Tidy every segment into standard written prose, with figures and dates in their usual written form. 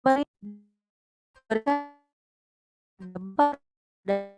baik berdampak dan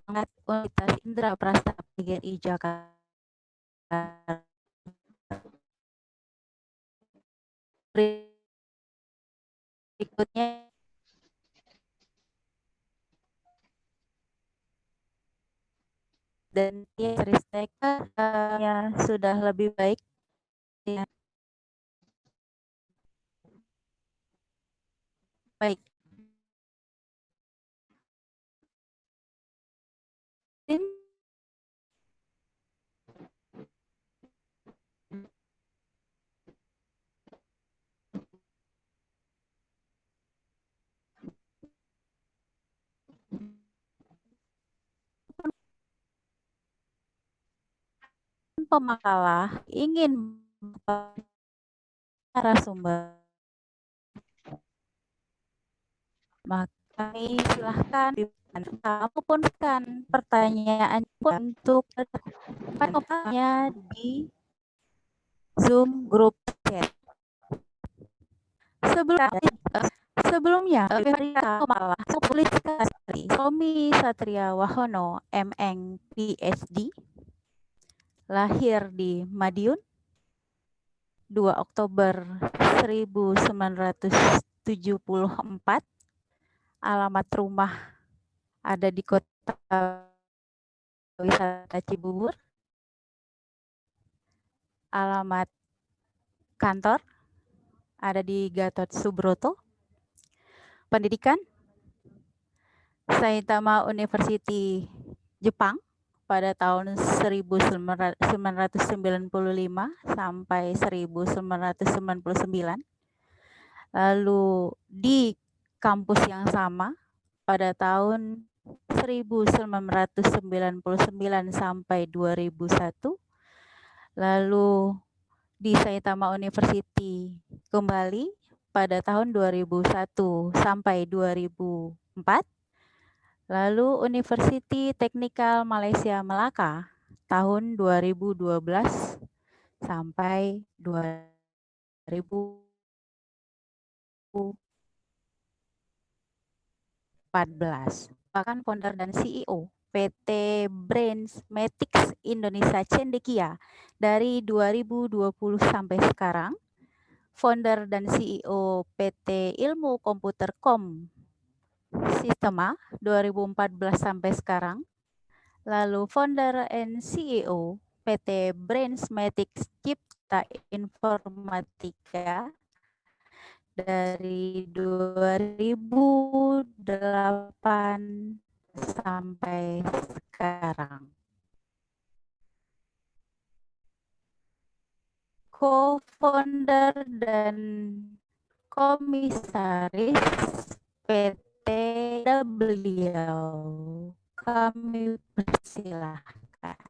sangat Universitas Indra Prasta PGRI Jakarta berikutnya dan Ristek ya sudah lebih baik ya. Baik. Pemakalah ingin narasumber, maka silahkan kamu pun kan pertanyaan untuk pertanyaannya di Zoom grup chat. Sebelumnya, malah tuliskan Tommy Satria Wahono, MN PhD, lahir di Madiun, 2 Oktober 1974, alamat rumah ada di Kota Wisata Cibubur, alamat kantor ada di Gatot Subroto, pendidikan Saitama University Jepang pada tahun 1995 sampai 1999. Lalu di kampus yang sama pada tahun 1999 sampai 2001. Lalu di Saitama University kembali pada tahun 2001 sampai 2004. Lalu University Teknikal Malaysia Melaka tahun 2012 sampai 2014. Bahkan founder dan CEO PT Brainsmatics Indonesia Cendekia dari 2020 sampai sekarang. Founder dan CEO PT Ilmu Komputer Com Sistema 2014 sampai sekarang. Lalu founder and CEO PT Brainsmatics Cipta Informatika dari 2008 sampai sekarang. Co-founder dan komisaris PT beliau. Kami persilahkan.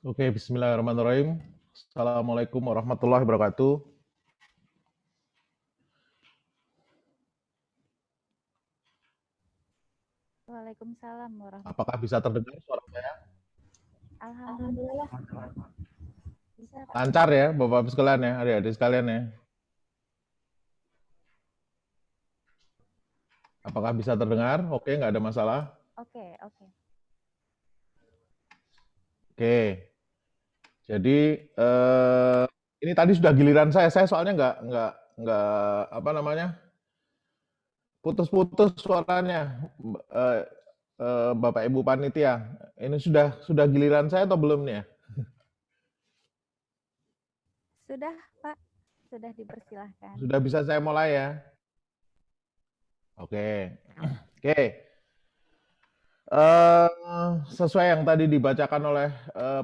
Oke, bismillahirrahmanirrahim. Assalamualaikum warahmatullahi wabarakatuh. Waalaikumsalam warahmatullahi Apakah bisa terdengar suara saya? Alhamdulillah bisa, Pak. Lancar ya, Bapak-Ibu sekalian ya, adik-adik sekalian ya. Apakah bisa terdengar? Oke, nggak ada masalah. Oke, oke. Oke, jadi ini tadi sudah giliran saya. Saya soalnya nggak apa namanya putus-putus suaranya, eh, Bapak Ibu panitia. Ini sudah giliran saya atau belum nih ya? Sudah, Pak. Sudah dipersilahkan. Sudah bisa saya mulai ya? Oke, oke. Eh, Sesuai yang tadi dibacakan oleh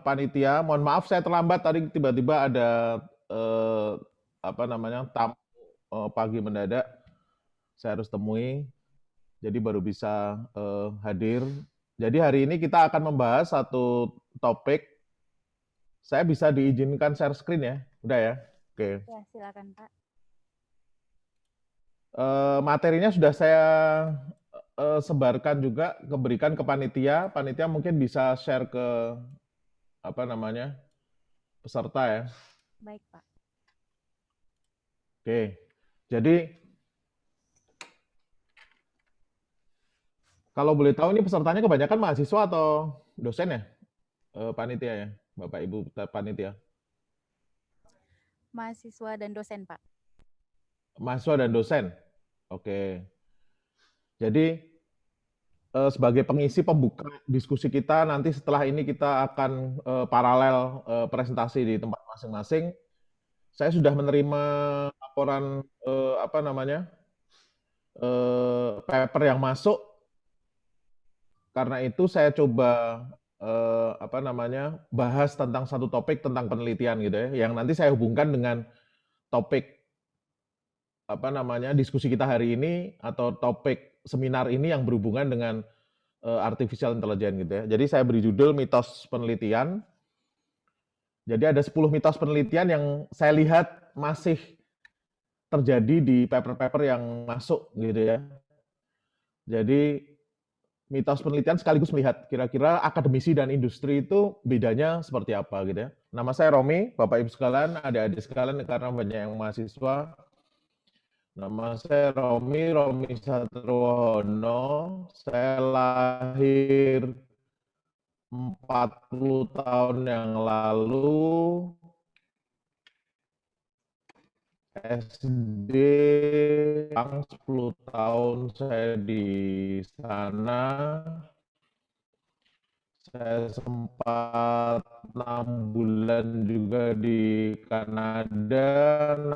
panitia, mohon maaf saya terlambat tadi tiba-tiba ada eh, apa namanya tamu pagi mendadak, saya harus temui, jadi baru bisa hadir. Jadi hari ini kita akan membahas satu topik. Saya bisa diizinkan share screen ya, udah ya? Oke. Ya, silakan, Pak. Materinya sudah saya sebarkan juga, berikan ke panitia. Panitia mungkin bisa share ke apa namanya peserta ya. Baik, Pak. Oke, jadi kalau boleh tahu ini pesertanya kebanyakan mahasiswa atau dosen ya, panitia ya, Bapak Ibu panitia. Mahasiswa dan dosen, Pak. Mahasiswa dan dosen. Oke, jadi sebagai pengisi pembuka diskusi kita nanti setelah ini kita akan paralel presentasi di tempat masing-masing. Saya sudah menerima laporan apa namanya paper yang masuk. Karena itu saya coba apa namanya bahas tentang satu topik tentang penelitian gitu ya, yang nanti saya hubungkan dengan topik apa namanya diskusi kita hari ini atau topik seminar ini yang berhubungan dengan artificial intelligence gitu ya. Jadi saya beri judul mitos penelitian. Jadi ada 10 mitos penelitian yang saya lihat masih terjadi di paper-paper yang masuk gitu ya. Jadi mitos penelitian sekaligus melihat kira-kira akademisi dan industri itu bedanya seperti apa gitu ya. Nama saya Romi, Bapak Ibu sekalian, adik-adik sekalian karena banyak yang mahasiswa. Nama saya Romi Satrowono. Saya lahir 40 tahun yang lalu. SD 10 tahun saya di sana. Saya sempat 6 bulan juga di Kanada,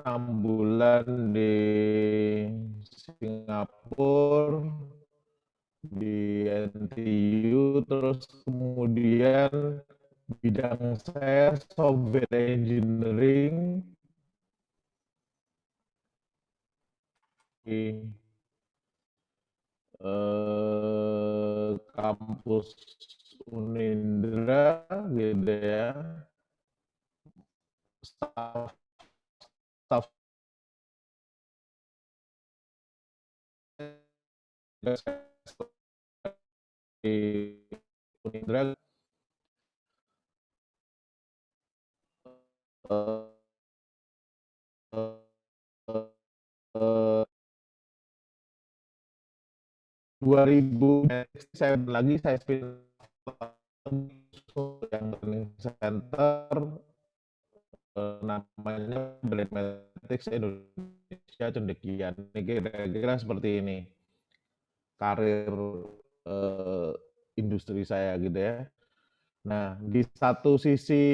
6 bulan di Singapura, di NTU, terus kemudian bidang saya software engineering di kampus Unindra gitu ya, staff staff di Unindra 2000 saya lagi saya yang training center namanya Blackmatics Indonesia Cendekian. Ini kira-kira seperti ini karir eh, industri saya gitu ya. Nah, di satu sisi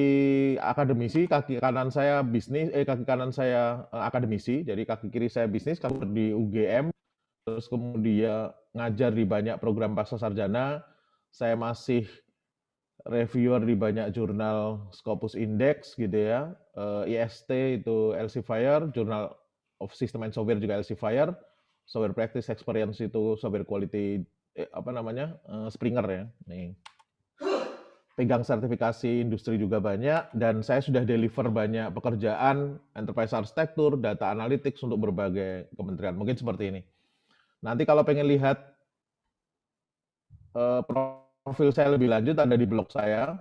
akademisi, kaki kanan saya bisnis, kaki kanan saya akademisi, jadi kaki kiri saya bisnis, kaki di UGM, terus kemudian ngajar di banyak program pasca sarjana. Saya masih reviewer di banyak jurnal Scopus Index gitu ya. IST itu Elsevier, Journal of System and Software juga Elsevier. Software Practice Experience itu Software Quality apa namanya? Springer ya. Nih. pegang sertifikasi industri juga banyak, dan saya sudah deliver banyak pekerjaan enterprise arsitektur, data analytics untuk berbagai kementerian. Mungkin seperti ini. Nanti kalau pengen lihat profil saya lebih lanjut ada di blog saya.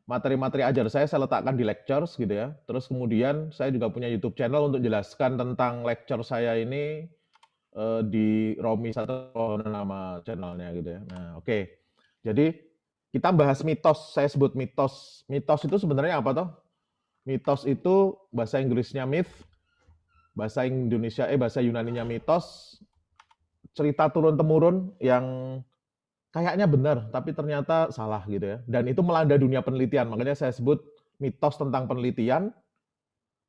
Materi-materi ajar saya letakkan di lectures gitu ya. Terus kemudian saya juga punya YouTube channel untuk jelaskan tentang lecture saya ini di Romi Satrio nama channelnya gitu ya. Nah, oke. Jadi kita bahas mitos. Saya sebut mitos. Mitos itu sebenarnya apa toh? Mitos itu bahasa Inggrisnya myth, bahasa Yunaninya mitos, cerita turun temurun yang kayaknya benar, tapi ternyata salah gitu ya. Dan itu melanda dunia penelitian. Makanya saya sebut mitos tentang penelitian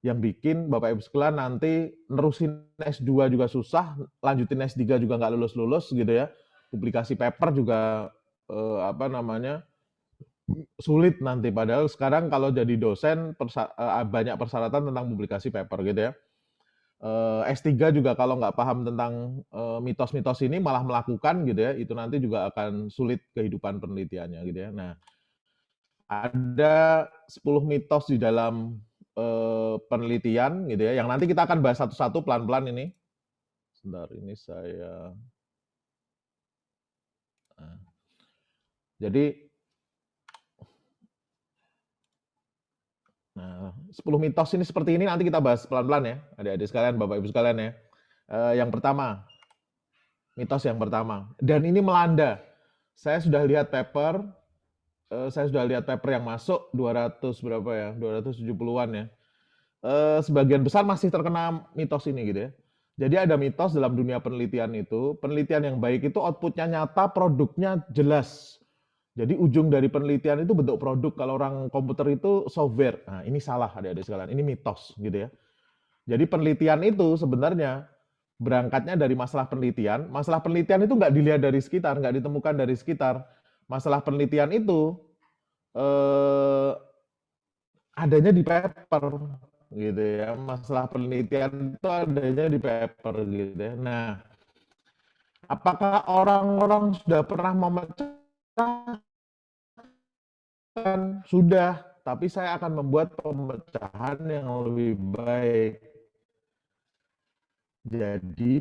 yang bikin Bapak Ibu sekalian nanti nerusin S2 juga susah, lanjutin S3 juga nggak lulus-lulus gitu ya. Publikasi paper juga sulit nanti. Padahal sekarang kalau jadi dosen banyak persyaratan tentang publikasi paper gitu ya. S3 juga kalau nggak paham tentang mitos-mitos ini malah melakukan gitu ya, itu nanti juga akan sulit kehidupan penelitiannya gitu ya. Nah, ada 10 mitos di dalam penelitian gitu ya, yang nanti kita akan bahas satu-satu pelan-pelan ini. Sebentar, ini saya. Nah, jadi, 10 mitos ini seperti ini nanti kita bahas pelan-pelan ya, adik-adik sekalian, Bapak Ibu sekalian ya. Yang pertama, mitos yang pertama, dan ini melanda. Saya sudah lihat paper yang masuk 200 berapa ya, 270-an ya. Sebagian besar masih terkena mitos ini gitu ya. Jadi ada mitos dalam dunia penelitian itu, penelitian yang baik itu outputnya nyata, produknya jelas. Jadi ujung dari penelitian itu bentuk produk, kalau orang komputer itu software. Nah, ini salah adik-adik sekalian, ini mitos gitu ya. Jadi penelitian itu sebenarnya berangkatnya dari masalah penelitian. Masalah penelitian itu nggak dilihat dari sekitar, nggak ditemukan dari sekitar. Masalah penelitian itu adanya di paper gitu ya. Masalah penelitian itu adanya di paper gitu ya. Nah, apakah orang-orang sudah pernah memecahkan? Sudah, tapi saya akan membuat pemecahan yang lebih baik. Jadi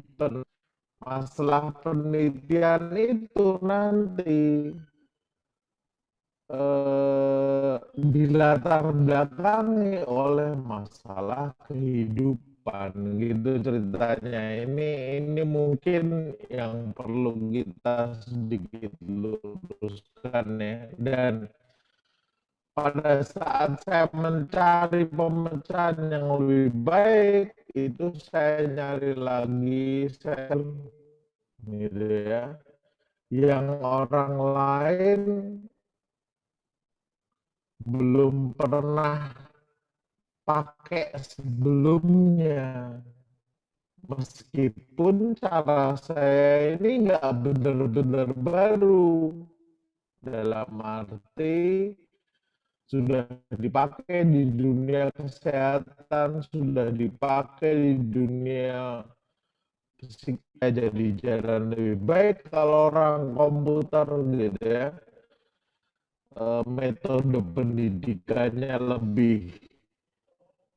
masalah penelitian itu nanti dilatar belakangi oleh masalah kehidupan gitu ceritanya. Ini mungkin yang perlu kita sedikit luruskan ya. Dan pada saat saya mencari pemecahan yang lebih baik, itu saya nyari lagi, saya gitu ya, yang orang lain belum pernah pakai sebelumnya. Meskipun cara saya ini nggak benar-benar baru, dalam arti sudah dipakai di dunia kesehatan, sudah dipakai di dunia fisika, jadi jalan lebih baik kalau orang komputer gitu ya. Metode pendidikannya lebih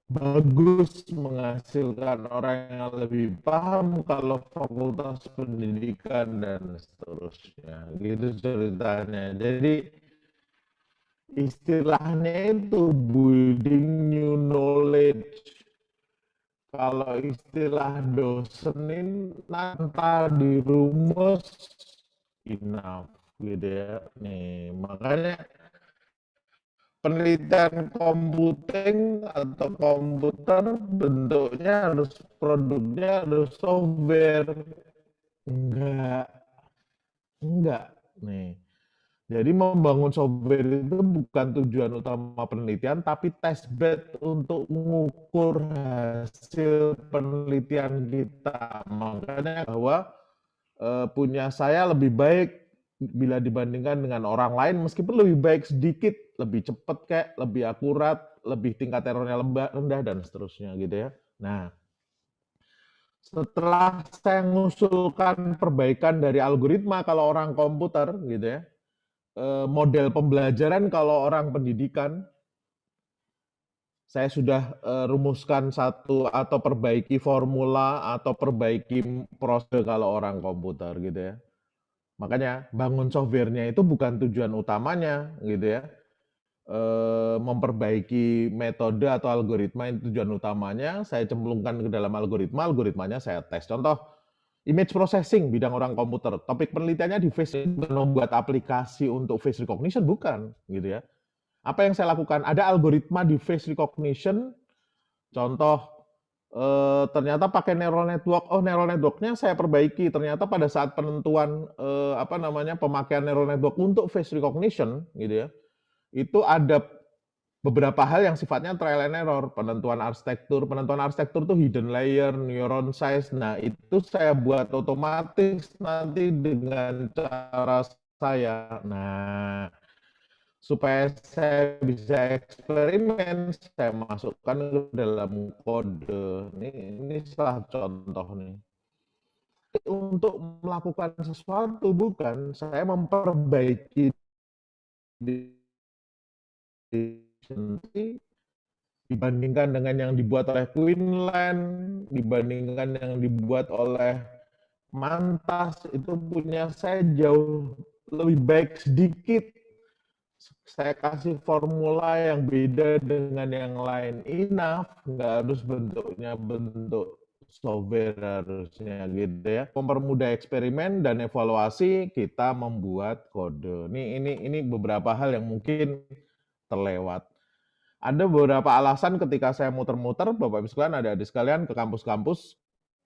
bagus, menghasilkan orang yang lebih paham kalau fakultas pendidikan dan seterusnya. Gitu ceritanya. Jadi istilahnya itu building new knowledge. Kalau istilah dosen ini nanti dirumus enough gitu ya. Nih, makanya penelitian computing atau komputer bentuknya harus produknya harus software. Enggak, enggak. Nih. Jadi membangun software itu bukan tujuan utama penelitian, tapi testbed untuk mengukur hasil penelitian kita. Makanya bahwa punya saya lebih baik bila dibandingkan dengan orang lain, meskipun lebih baik sedikit, lebih cepat kayak, lebih akurat, lebih tingkat errornya rendah dan seterusnya gitu ya. Nah, setelah saya mengusulkan perbaikan dari algoritma kalau orang komputer gitu ya, model pembelajaran kalau orang pendidikan, saya sudah rumuskan satu atau perbaiki formula atau perbaiki proses kalau orang komputer gitu ya. Makanya bangun software-nya itu bukan tujuan utamanya gitu ya. Memperbaiki metode atau algoritma itu tujuan utamanya, saya cemplungkan ke dalam algoritma, algoritmanya saya tes. Contoh, image processing bidang orang komputer. Topik penelitiannya di face bukan membuat aplikasi untuk face recognition, bukan gitu ya. Apa yang saya lakukan? Ada algoritma di face recognition, contoh ternyata pakai neural network. Oh, neural network-nya saya perbaiki. Ternyata pada saat penentuan pemakaian neural network untuk face recognition gitu ya, itu ada beberapa hal yang sifatnya trial and error. Penentuan arsitektur tuh hidden layer, neuron size. Nah, itu saya buat otomatis nanti dengan cara saya. Nah, supaya saya bisa eksperimen, saya masukkan ke dalam kode. Ini salah contoh nih. Untuk melakukan sesuatu bukan, saya memperbaiki dibandingkan dengan yang dibuat oleh Quinlan, dibandingkan yang dibuat oleh Mantas, itu punya saya jauh lebih baik sedikit. Saya kasih formula yang beda dengan yang lain. Enough, nggak harus bentuknya bentuk software harusnya gitu ya. Mempermudah eksperimen dan evaluasi, kita membuat kode. Ini beberapa hal yang mungkin terlewat. Ada beberapa alasan ketika saya muter-muter, Bapak Ibu sekalian, ada adik sekalian ke kampus-kampus,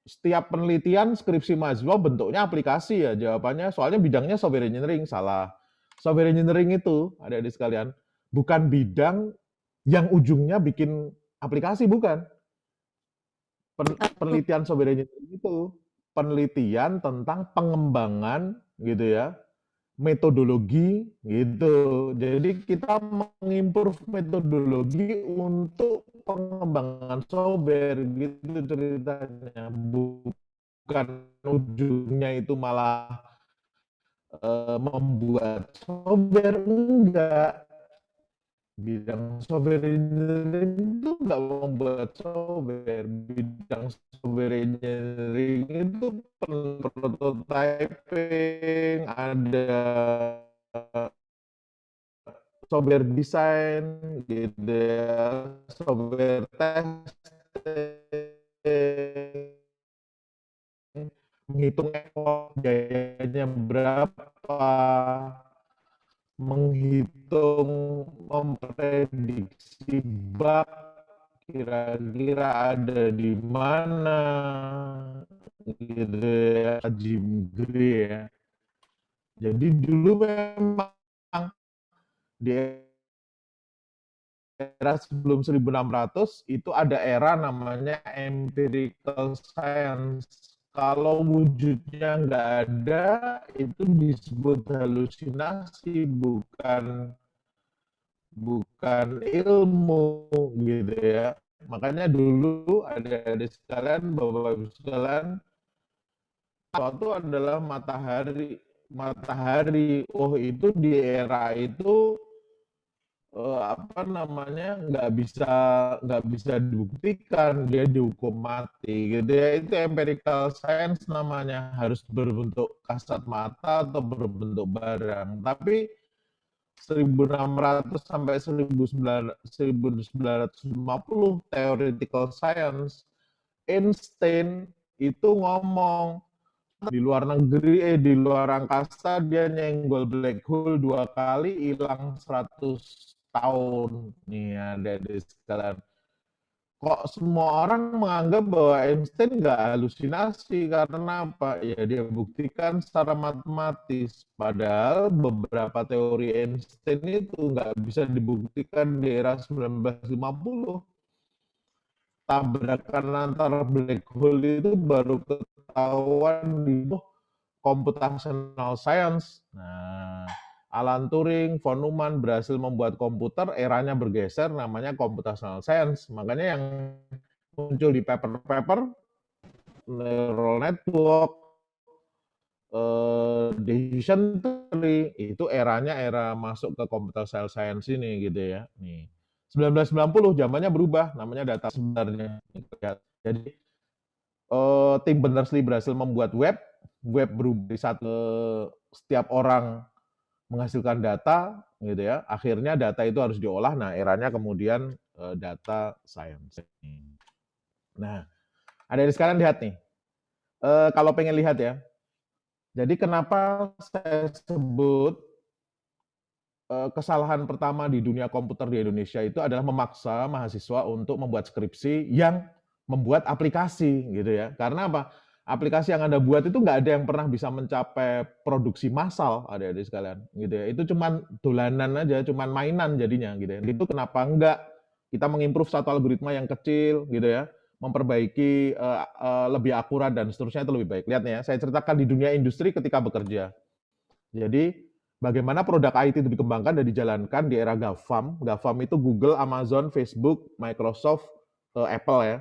setiap penelitian skripsi mahasiswa bentuknya aplikasi ya, jawabannya soalnya bidangnya software engineering, salah. Software engineering itu, ada adik sekalian, bukan bidang yang ujungnya bikin aplikasi, bukan. Penelitian software engineering itu penelitian tentang pengembangan gitu ya, metodologi gitu. Jadi kita mengimprove metodologi untuk pengembangan software gitu ceritanya. Bukan ujungnya itu malah membuat software, enggak. Bidang software engineering itu enggak membuat software. Bidang software engineering itu prototyping, ada software design gitu ya, software testing, menghitung effort biayanya berapa, menghitung, memprediksi bug kira-kira ada di mana gitu ya, Jim Gray ya. Jadi dulu memang di era sebelum 1600 itu ada era namanya empirical science. Kalau wujudnya nggak ada, itu disebut halusinasi, bukan ilmu gitu ya. Makanya dulu ada sekalian, Bapak-Ibu sekalian, suatu adalah matahari. Matahari, oh itu di era itu nggak bisa dibuktikan, dia dihukum mati gitu ya. Itu empirical science namanya, harus berbentuk kasat mata atau berbentuk barang. Tapi 1600 sampai 1950 theoretical science, Einstein itu ngomong di luar angkasa dia nyenggol black hole 2 kali, hilang 100 tahun. Nih ada di sekalian. Kok semua orang menganggap bahwa Einstein nggak halusinasi, karena apa? Ya dia buktikan secara matematis. Padahal beberapa teori Einstein itu nggak bisa dibuktikan di era 1950. Tabrakan antara black hole itu baru ketahuan di computational science. Nah, Alan Turing, von Neumann berhasil membuat komputer, eranya bergeser, namanya computational science. Makanya yang muncul di paper-paper, neural network, decision tree, itu eranya era masuk ke computer science ini gitu ya. Nih, 1990 zamannya berubah, namanya data sebenarnya. Jadi, tim Berners-Lee berhasil membuat web berubah dari satu setiap orang menghasilkan data gitu ya, akhirnya data itu harus diolah, nah eranya kemudian, data science. Nah, adik-adik sekalian lihat nih, kalau pengen lihat ya, jadi kenapa saya sebut, kesalahan pertama di dunia komputer di Indonesia itu adalah memaksa mahasiswa untuk membuat skripsi yang membuat aplikasi gitu ya. Karena apa? Aplikasi yang Anda buat itu nggak ada yang pernah bisa mencapai produksi massal, adik-adik sekalian, gitu ya. Itu cuman dolanan aja, cuman mainan jadinya gitu ya. Itu kenapa enggak kita mengimprove satu algoritma yang kecil gitu ya, memperbaiki, lebih akurat dan seterusnya itu lebih baik. Lihat nih ya, saya ceritakan di dunia industri ketika bekerja. Jadi, bagaimana produk IT itu dikembangkan dan dijalankan di era GAFAM. GAFAM itu Google, Amazon, Facebook, Microsoft, Apple ya.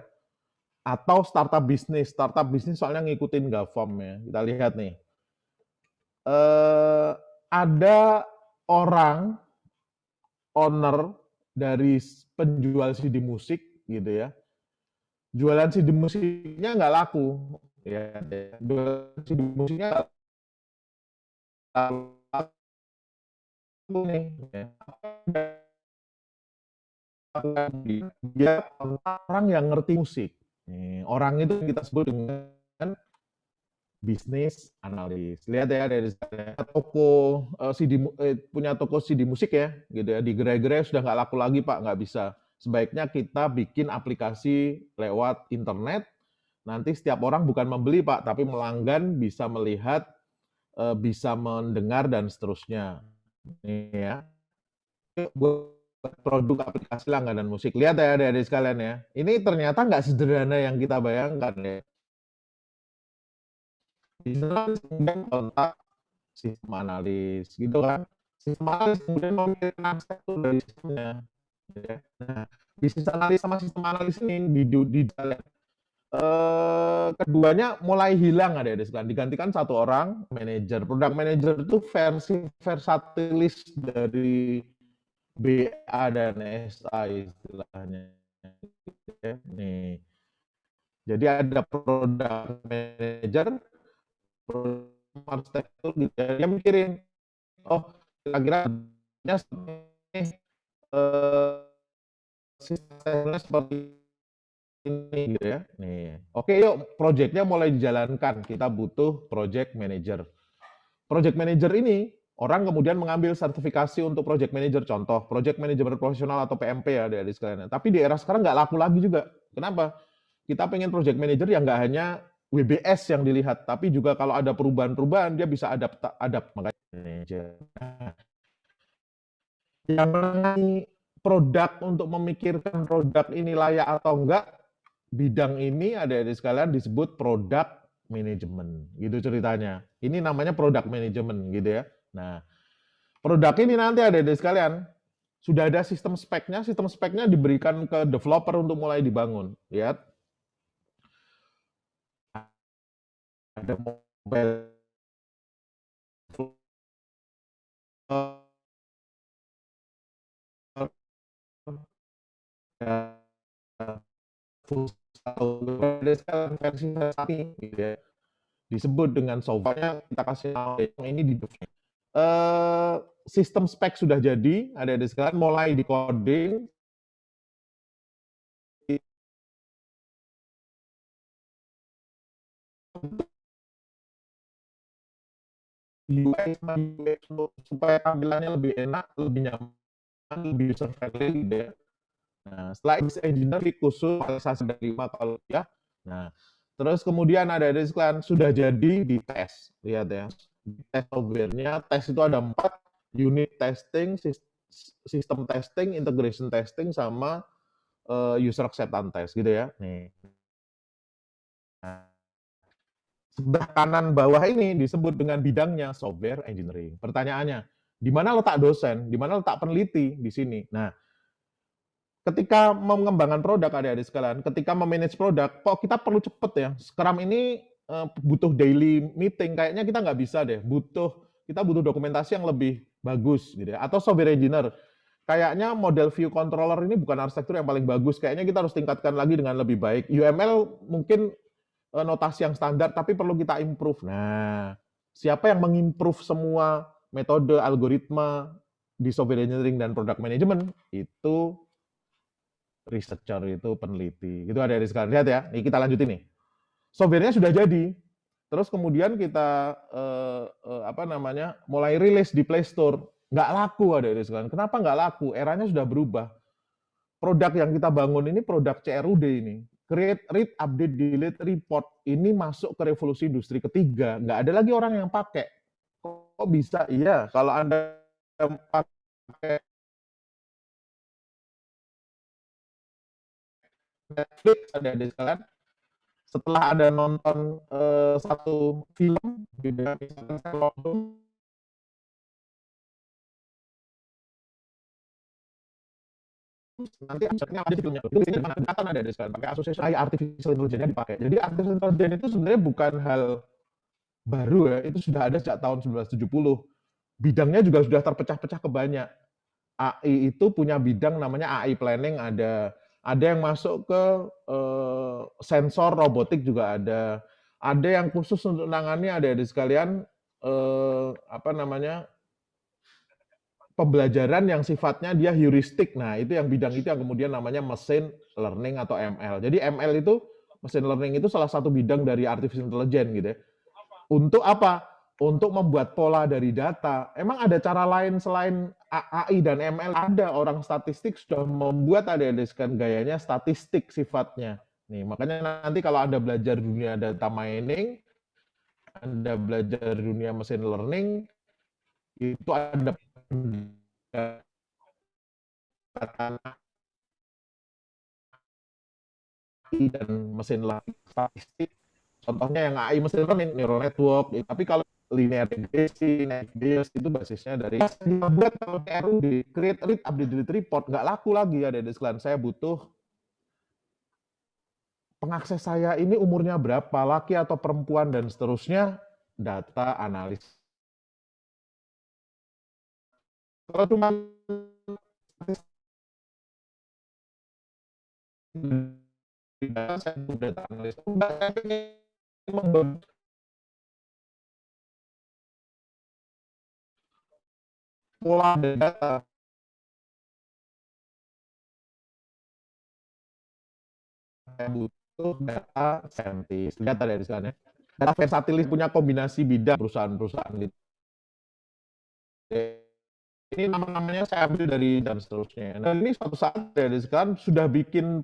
Atau startup bisnis. Startup bisnis soalnya ngikutin GAFAM ya. Kita lihat nih. Ada orang, owner dari penjual CD musik gitu ya. Jualan CD musiknya nggak laku. Ya, jualan CD musiknya nggak laku nih. Ya. Dia orang yang ngerti musik. Orang itu kita sebut dengan bisnis analis. Lihat ya dari toko CD punya toko CD musik ya, gitu ya. Di gerai-gerai sudah nggak laku lagi Pak, nggak bisa. Sebaiknya kita bikin aplikasi lewat internet. Nanti setiap orang bukan membeli Pak, tapi melanggan, bisa melihat, bisa mendengar dan seterusnya. Nih ya. Buat produk aplikasi langganan musik. Lihat ya adik-adik sekalian ya. Ini ternyata nggak sederhana yang kita bayangkan ya. Di sana kemudian kontak sistem analis gitu kan. Sistem analis kemudian memikirkan arsitektur dari sistemnya. Ya. Nah, bisnis analis sama sistem analis ini di keduanya mulai hilang adik-adik sekalian. Digantikan satu orang manajer. Product manager itu versi versatilis dari BA dan SA istilahnya. Nih. Jadi ada product manager, arsitektur gitu ya. Dia mikirin, oh kira-kira sistemnya seperti ini gitu ya. Nih. Oke yuk, project-nya mulai dijalankan. Kita butuh project manager. Project manager ini orang kemudian mengambil sertifikasi untuk project manager, contoh project manager profesional atau PMP ya dari sekalian. Tapi di era sekarang nggak laku lagi juga. Kenapa? Kita pengen project manager yang nggak hanya WBS yang dilihat, tapi juga kalau ada perubahan-perubahan dia bisa adapt makanya manager. Yang mengenai produk untuk memikirkan produk ini layak atau enggak, bidang ini ada di sekalian disebut product management, gitu ceritanya. Ini namanya product management gitu ya. Nah, produk ini nanti ada di sekalian sudah ada sistem speknya diberikan ke developer untuk mulai dibangun. Lihat, ada mobile versi gitu ya. Disebut dengan software kita kasih nama ini di sistem spek sudah jadi, ada di sekalian mulai di coding. UI sama UX supaya tampilannya lebih enak, lebih nyaman, lebih user friendly gitu ya. Nah, setelah engineer khusus realisasi dari 5 kalau ya. Nah, terus kemudian ada sekalian sudah jadi di tes. Lihat ya. Di tes software-nya, tes itu ada 4, unit testing, sistem testing, integration testing sama user acceptance test gitu ya. Nih. Nah, sebelah kanan bawah ini disebut dengan bidangnya software engineering. Pertanyaannya, di mana letak dosen? Di mana letak peneliti di sini? Nah, ketika mengembangkan produk adik-adik sekalian, ketika memanage produk, kok kita perlu cepet ya. Scrum ini butuh daily meeting, kayaknya kita nggak bisa deh, kita butuh dokumentasi yang lebih bagus gitu ya, atau software engineer. Kayaknya model view controller ini bukan arsitektur yang paling bagus, kayaknya kita harus tingkatkan lagi dengan lebih baik. UML mungkin notasi yang standar, tapi perlu kita improve. Nah, siapa yang mengimprove semua metode, algoritma di software engineering dan product management? Itu researcher, itu peneliti. Itu ada di sekarang. Lihat ya, nih kita lanjutin nih. Software-nya sudah jadi. Terus kemudian kita mulai rilis di Play Store. Nggak laku ada di sekarang. Kenapa nggak laku? Eranya sudah berubah. Produk yang kita bangun ini produk CRUD ini. Create, read, update, delete, report. Ini masuk ke revolusi industri ketiga. Nggak ada lagi orang yang pakai. Kok bisa? Iya, kalau Anda pakai Netflix, ada di sekalian, setelah Anda nonton satu film, misalkan saya nonton nanti abstraknya ada di filmnya. Itu biasanya mana kelihatan ada di sekarang pakai asosiasi artificial intelligence-nya dipakai. Jadi artificial intelligence itu sebenarnya bukan hal baru ya, itu sudah ada sejak tahun 1970. Bidangnya juga sudah terpecah-pecah ke banyak. AI itu punya bidang namanya AI planning, ada yang masuk ke sensor robotik juga ada yang khusus untuk nangani, ada di sekalian pembelajaran yang sifatnya dia heuristik. Nah, itu yang bidang itu yang kemudian namanya machine learning atau ML. Jadi ML itu, machine learning itu salah satu bidang dari artificial intelligence gitu ya. Untuk apa? Untuk membuat pola dari data. Emang ada cara lain selain AI dan ML? Ada, orang statistik sudah membuat, ada gayanya statistik sifatnya. Nih, makanya nanti kalau Anda belajar dunia data mining, Anda belajar dunia machine learning, itu ada AI dan mesin learning statistik. Contohnya yang AI mesin learning, neural network. Tapi kalau linear regression, itu basisnya dari buat kalau di create, read, update, delete, report nggak laku lagi ada di sekalian. Saya butuh pengakses saya ini umurnya berapa, laki atau perempuan dan seterusnya, data analis. Kalau cuma saya data analis, pola data. Saya butuh data saintis. Lihat ada di sana. Data versatilis punya kombinasi bidang perusahaan-perusahaan gitu. Ini nama-namanya saya ambil dari dan seterusnya. Nah, ini suatu saat dari sekarang sudah bikin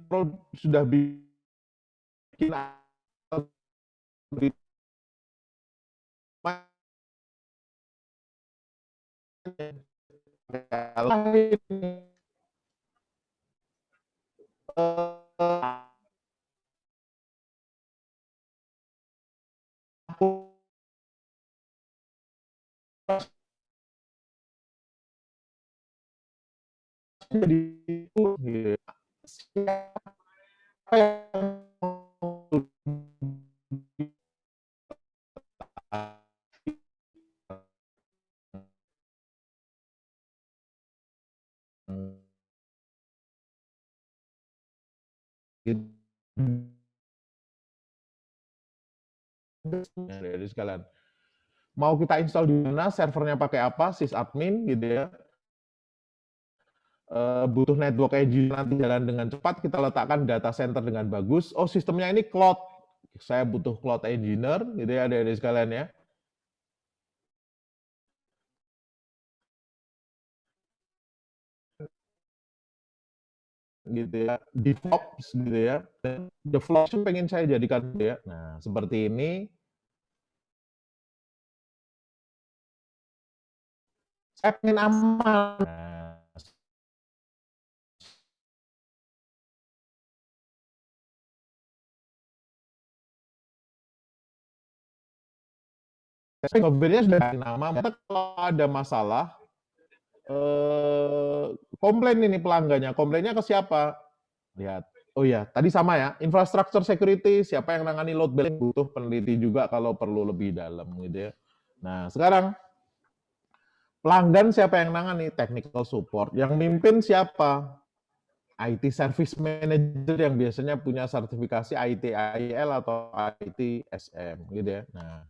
jadi itu gitu. Siapa yang dari sekalian. Mau kita install di mana, servernya pakai apa, sysadmin gitu ya. Butuh network engineer nanti jalan dengan cepat, kita letakkan data center dengan bagus. Oh, sistemnya ini cloud. Saya butuh cloud engineer gitu ya, ada sekalian ya. Gitu ya, DevOps gitu ya. DevOps pengen saya jadikan gitu ya. Nah, seperti ini. Saya pengen aman. Nah, mobilnya sudah nama. Kalau ada masalah, komplain ini pelanggannya. Komplainnya ke siapa? Lihat. Oh iya, tadi sama ya, infrastructure security, siapa yang nangani load balancing, butuh peneliti juga kalau perlu lebih dalam gitu ya. Nah, sekarang pelanggan siapa yang nangani? Technical support. Yang mimpin siapa? IT Service Manager yang biasanya punya sertifikasi ITIL atau ITSM gitu ya. Nah,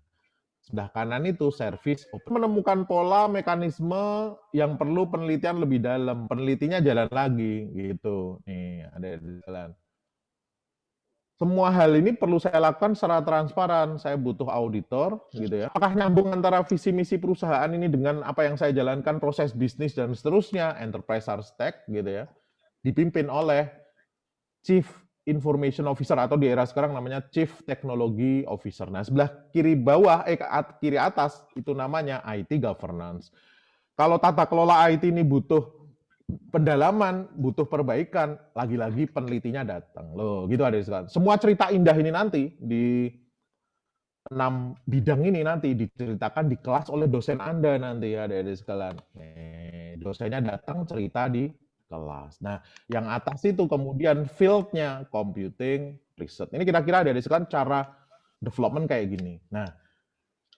sebelah kanan itu service menemukan pola mekanisme yang perlu penelitian lebih dalam. Penelitinya jalan lagi gitu. Nih, ada di jalan. Semua hal ini perlu saya lakukan secara transparan. Saya butuh auditor, gitu ya. Apakah nyambung antara visi misi perusahaan ini dengan apa yang saya jalankan, proses bisnis dan seterusnya, enterprise architect, gitu ya. Dipimpin oleh Chief Information Officer atau di era sekarang namanya Chief Technology Officer. Nah, sebelah kiri bawah, kiri atas itu namanya IT Governance. Kalau tata kelola IT ini butuh pendalaman, butuh perbaikan, lagi-lagi penelitinya datang. Loh, gitu ada sekalian. Semua cerita indah ini nanti di 6 bidang ini nanti diceritakan di kelas oleh dosen Anda nanti ya, ada sekalian. Dosennya datang cerita di kelas. Nah, yang atas itu kemudian field-nya computing, research. Ini kira-kira ada sekalian cara development kayak gini. Nah,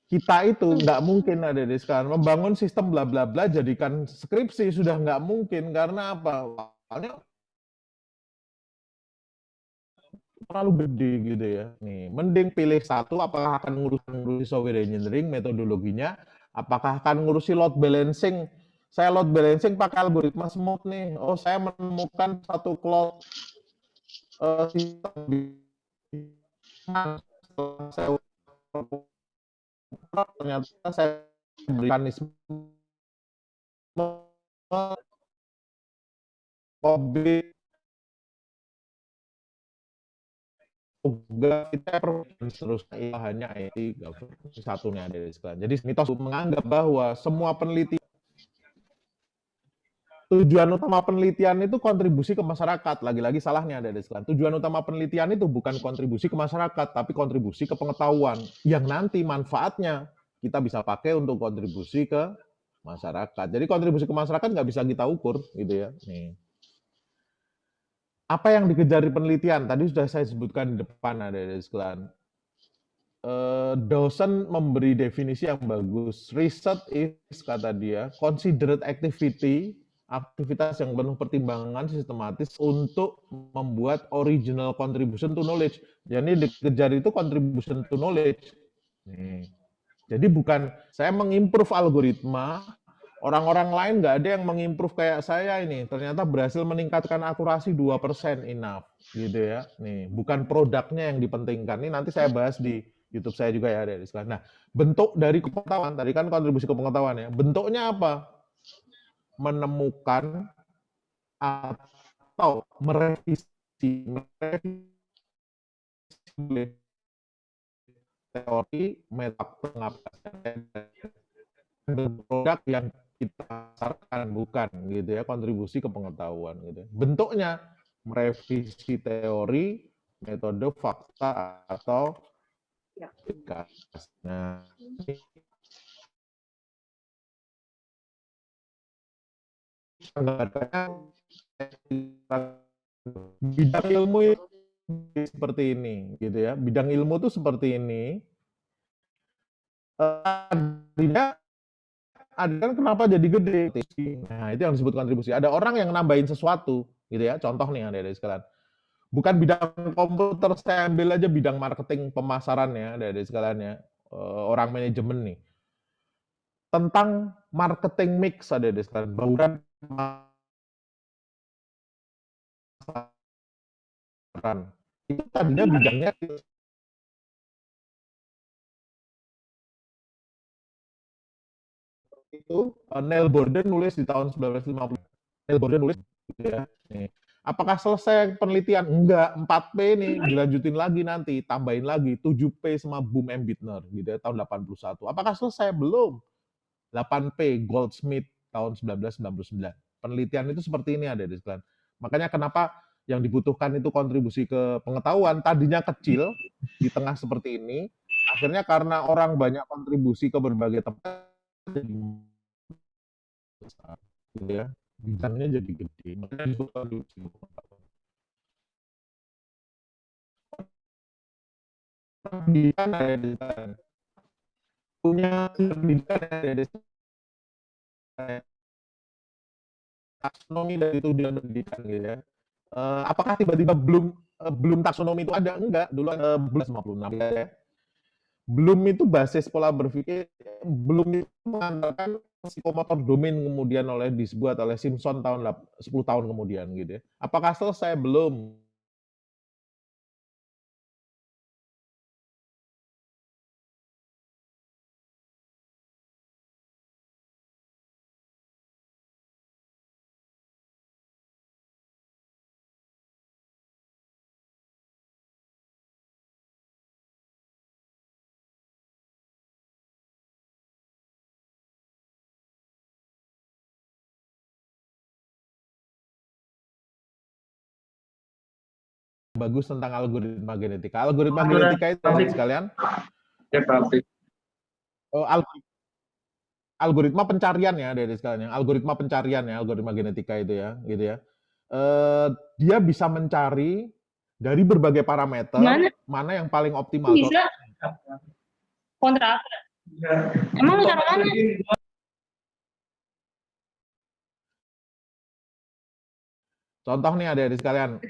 kita itu nggak mungkin ada di sekarang membangun sistem bla bla bla jadikan skripsi sudah nggak mungkin karena apa? Soalnya terlalu gede gitu ya. Nih, mending pilih satu apakah akan ngurusi software engineering metodologinya, apakah akan ngurusi load balancing. Saya load balancing pakai algoritma smooth nih. Oh, saya menemukan satu cloud sistem saya ternyata saya berikan COVID tugas kita dan seterusnya hanya IT governance satu nih ada di sekalian. Jadi mitos menganggap bahwa semua peneliti tujuan utama penelitian itu kontribusi ke masyarakat. Lagi-lagi salah nih ada di sekalian. Tujuan utama penelitian itu bukan kontribusi ke masyarakat, tapi kontribusi ke pengetahuan yang nanti manfaatnya kita bisa pakai untuk kontribusi ke masyarakat. Jadi kontribusi ke masyarakat nggak bisa kita ukur gitu ya. Nih. Apa yang dikejar di penelitian? Tadi sudah saya sebutkan di depan ada di sekalian. Dosen memberi definisi yang bagus. Research is, kata dia, considered activity, aktivitas yang penuh pertimbangan sistematis untuk membuat original contribution to knowledge. Jadi dikejar itu contribution to knowledge. Nih. Jadi bukan saya mengimprove algoritma, orang-orang lain nggak ada yang mengimprove kayak saya ini. Ternyata berhasil meningkatkan akurasi 2% enough gitu ya. Nih, bukan produknya yang dipentingkan. Ini nanti saya bahas di YouTube saya juga ya dari sekarang. Nah, bentuk dari kepengetahuan tadi kan kontribusi ke pengetahuan ya. Bentuknya apa? Menemukan atau merevisi teori metode pengaplikasian produk yang kita pasarkan bukan gitu ya, kontribusi ke pengetahuan gitu. Bentuknya merevisi teori, metode, fakta atau aplikasi. Nah, bidang ilmu seperti ini gitu ya. Bidang ilmu tuh seperti ini. Tadinya ada kan kenapa jadi gede? Nah, itu yang disebut kontribusi. Ada orang yang nambahin sesuatu gitu ya. Contoh nih ada sekalian. Bukan bidang komputer, saya ambil aja bidang marketing pemasaran ya dari sekalian ya. Orang manajemen nih. Tentang marketing mix ada di sekalian. Bauran pemasaran. Itu tadinya bidangnya itu Neil Borden nulis di tahun 1950. Neil Borden nulis gitu ya. Nih. Apakah selesai penelitian? Enggak, 4P nih dilanjutin lagi nanti, tambahin lagi 7P sama Boom and Bittner gitu ya tahun 81. Apakah selesai? Belum. 8P Goldsmith tahun 1999. Penelitian itu seperti ini ada di sekalian. Makanya kenapa yang dibutuhkan itu kontribusi ke pengetahuan tadinya kecil di tengah seperti ini, akhirnya karena orang banyak kontribusi ke berbagai tempat jadi besar gitu ya. Bidangnya jadi gede. Makanya disebut kontribusi ke pengetahuan. pendidikan punya pendidikan dari taksonomi dari tujuan pendidikan gitu ya. Apakah tiba-tiba belum taksonomi itu ada? Enggak, dulu 1956 ya. Belum itu basis pola berpikir, belum itu mengandalkan psikomotor domain kemudian dibuat oleh Simpson tahun 10 tahun kemudian gitu ya. Apakah selesai? Belum. Bagus tentang algoritma genetika. Algoritma genetika itu sekalian algoritma pencarian ya dari sekalian, algoritma pencarian ya, algoritma genetika itu ya, gitu ya. Dia bisa mencari dari berbagai parameter mana yang paling optimal. Bisa kontrak. Emang cara mana? Contoh nih adik-adik sekalian,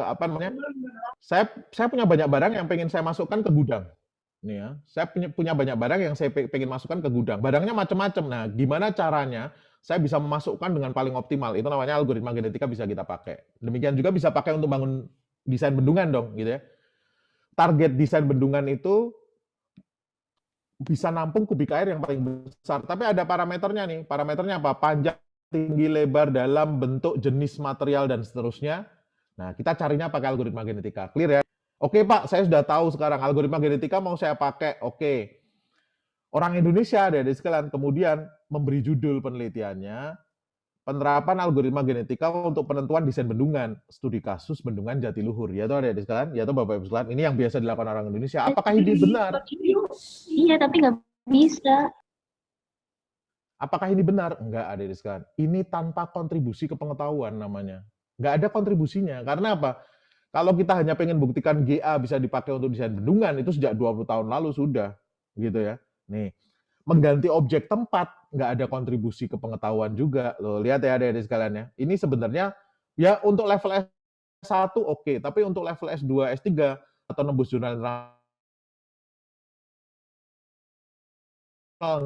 apa namanya? Saya punya banyak barang yang pengen saya masukkan ke gudang. Nih ya, saya punya banyak barang yang saya pengen masukkan ke gudang. Barangnya macam-macam. Nah, gimana caranya saya bisa memasukkan dengan paling optimal? Itu namanya algoritma genetika bisa kita pakai. Demikian juga bisa pakai untuk bangun desain bendungan dong, gitu ya. Target desain bendungan itu bisa nampung kubik air yang paling besar. Tapi ada parameternya nih. Parameternya apa? Panjang, tinggi, lebar, dalam, bentuk, jenis material, dan seterusnya. Nah, kita carinya pakai algoritma genetika. Clear ya? Oke Pak, saya sudah tahu sekarang algoritma genetika mau saya pakai. Oke. Orang Indonesia ada di sekalian kemudian memberi judul penelitiannya penerapan algoritma genetika untuk penentuan desain bendungan, studi kasus bendungan Jatiluhur. Ya toh ada di sekalian, ya toh Bapak Ibu sekalian, ini yang biasa dilakukan orang Indonesia. Apakah ini benar? Iya, tapi nggak bisa. Apakah ini benar? Enggak ada di sekalian. Ini tanpa kontribusi ke pengetahuan namanya. Enggak ada kontribusinya. Karena apa? Kalau kita hanya pengen buktikan GA bisa dipakai untuk desain bendungan, itu sejak 20 tahun lalu sudah. Gitu ya. Nih, mengganti objek tempat, nggak ada kontribusi ke pengetahuan juga. Loh, lihat ya adik-adik sekalian ya. Ini sebenarnya, ya untuk level S1 oke, tapi untuk level S2, S3, atau nembus jurnal internasional,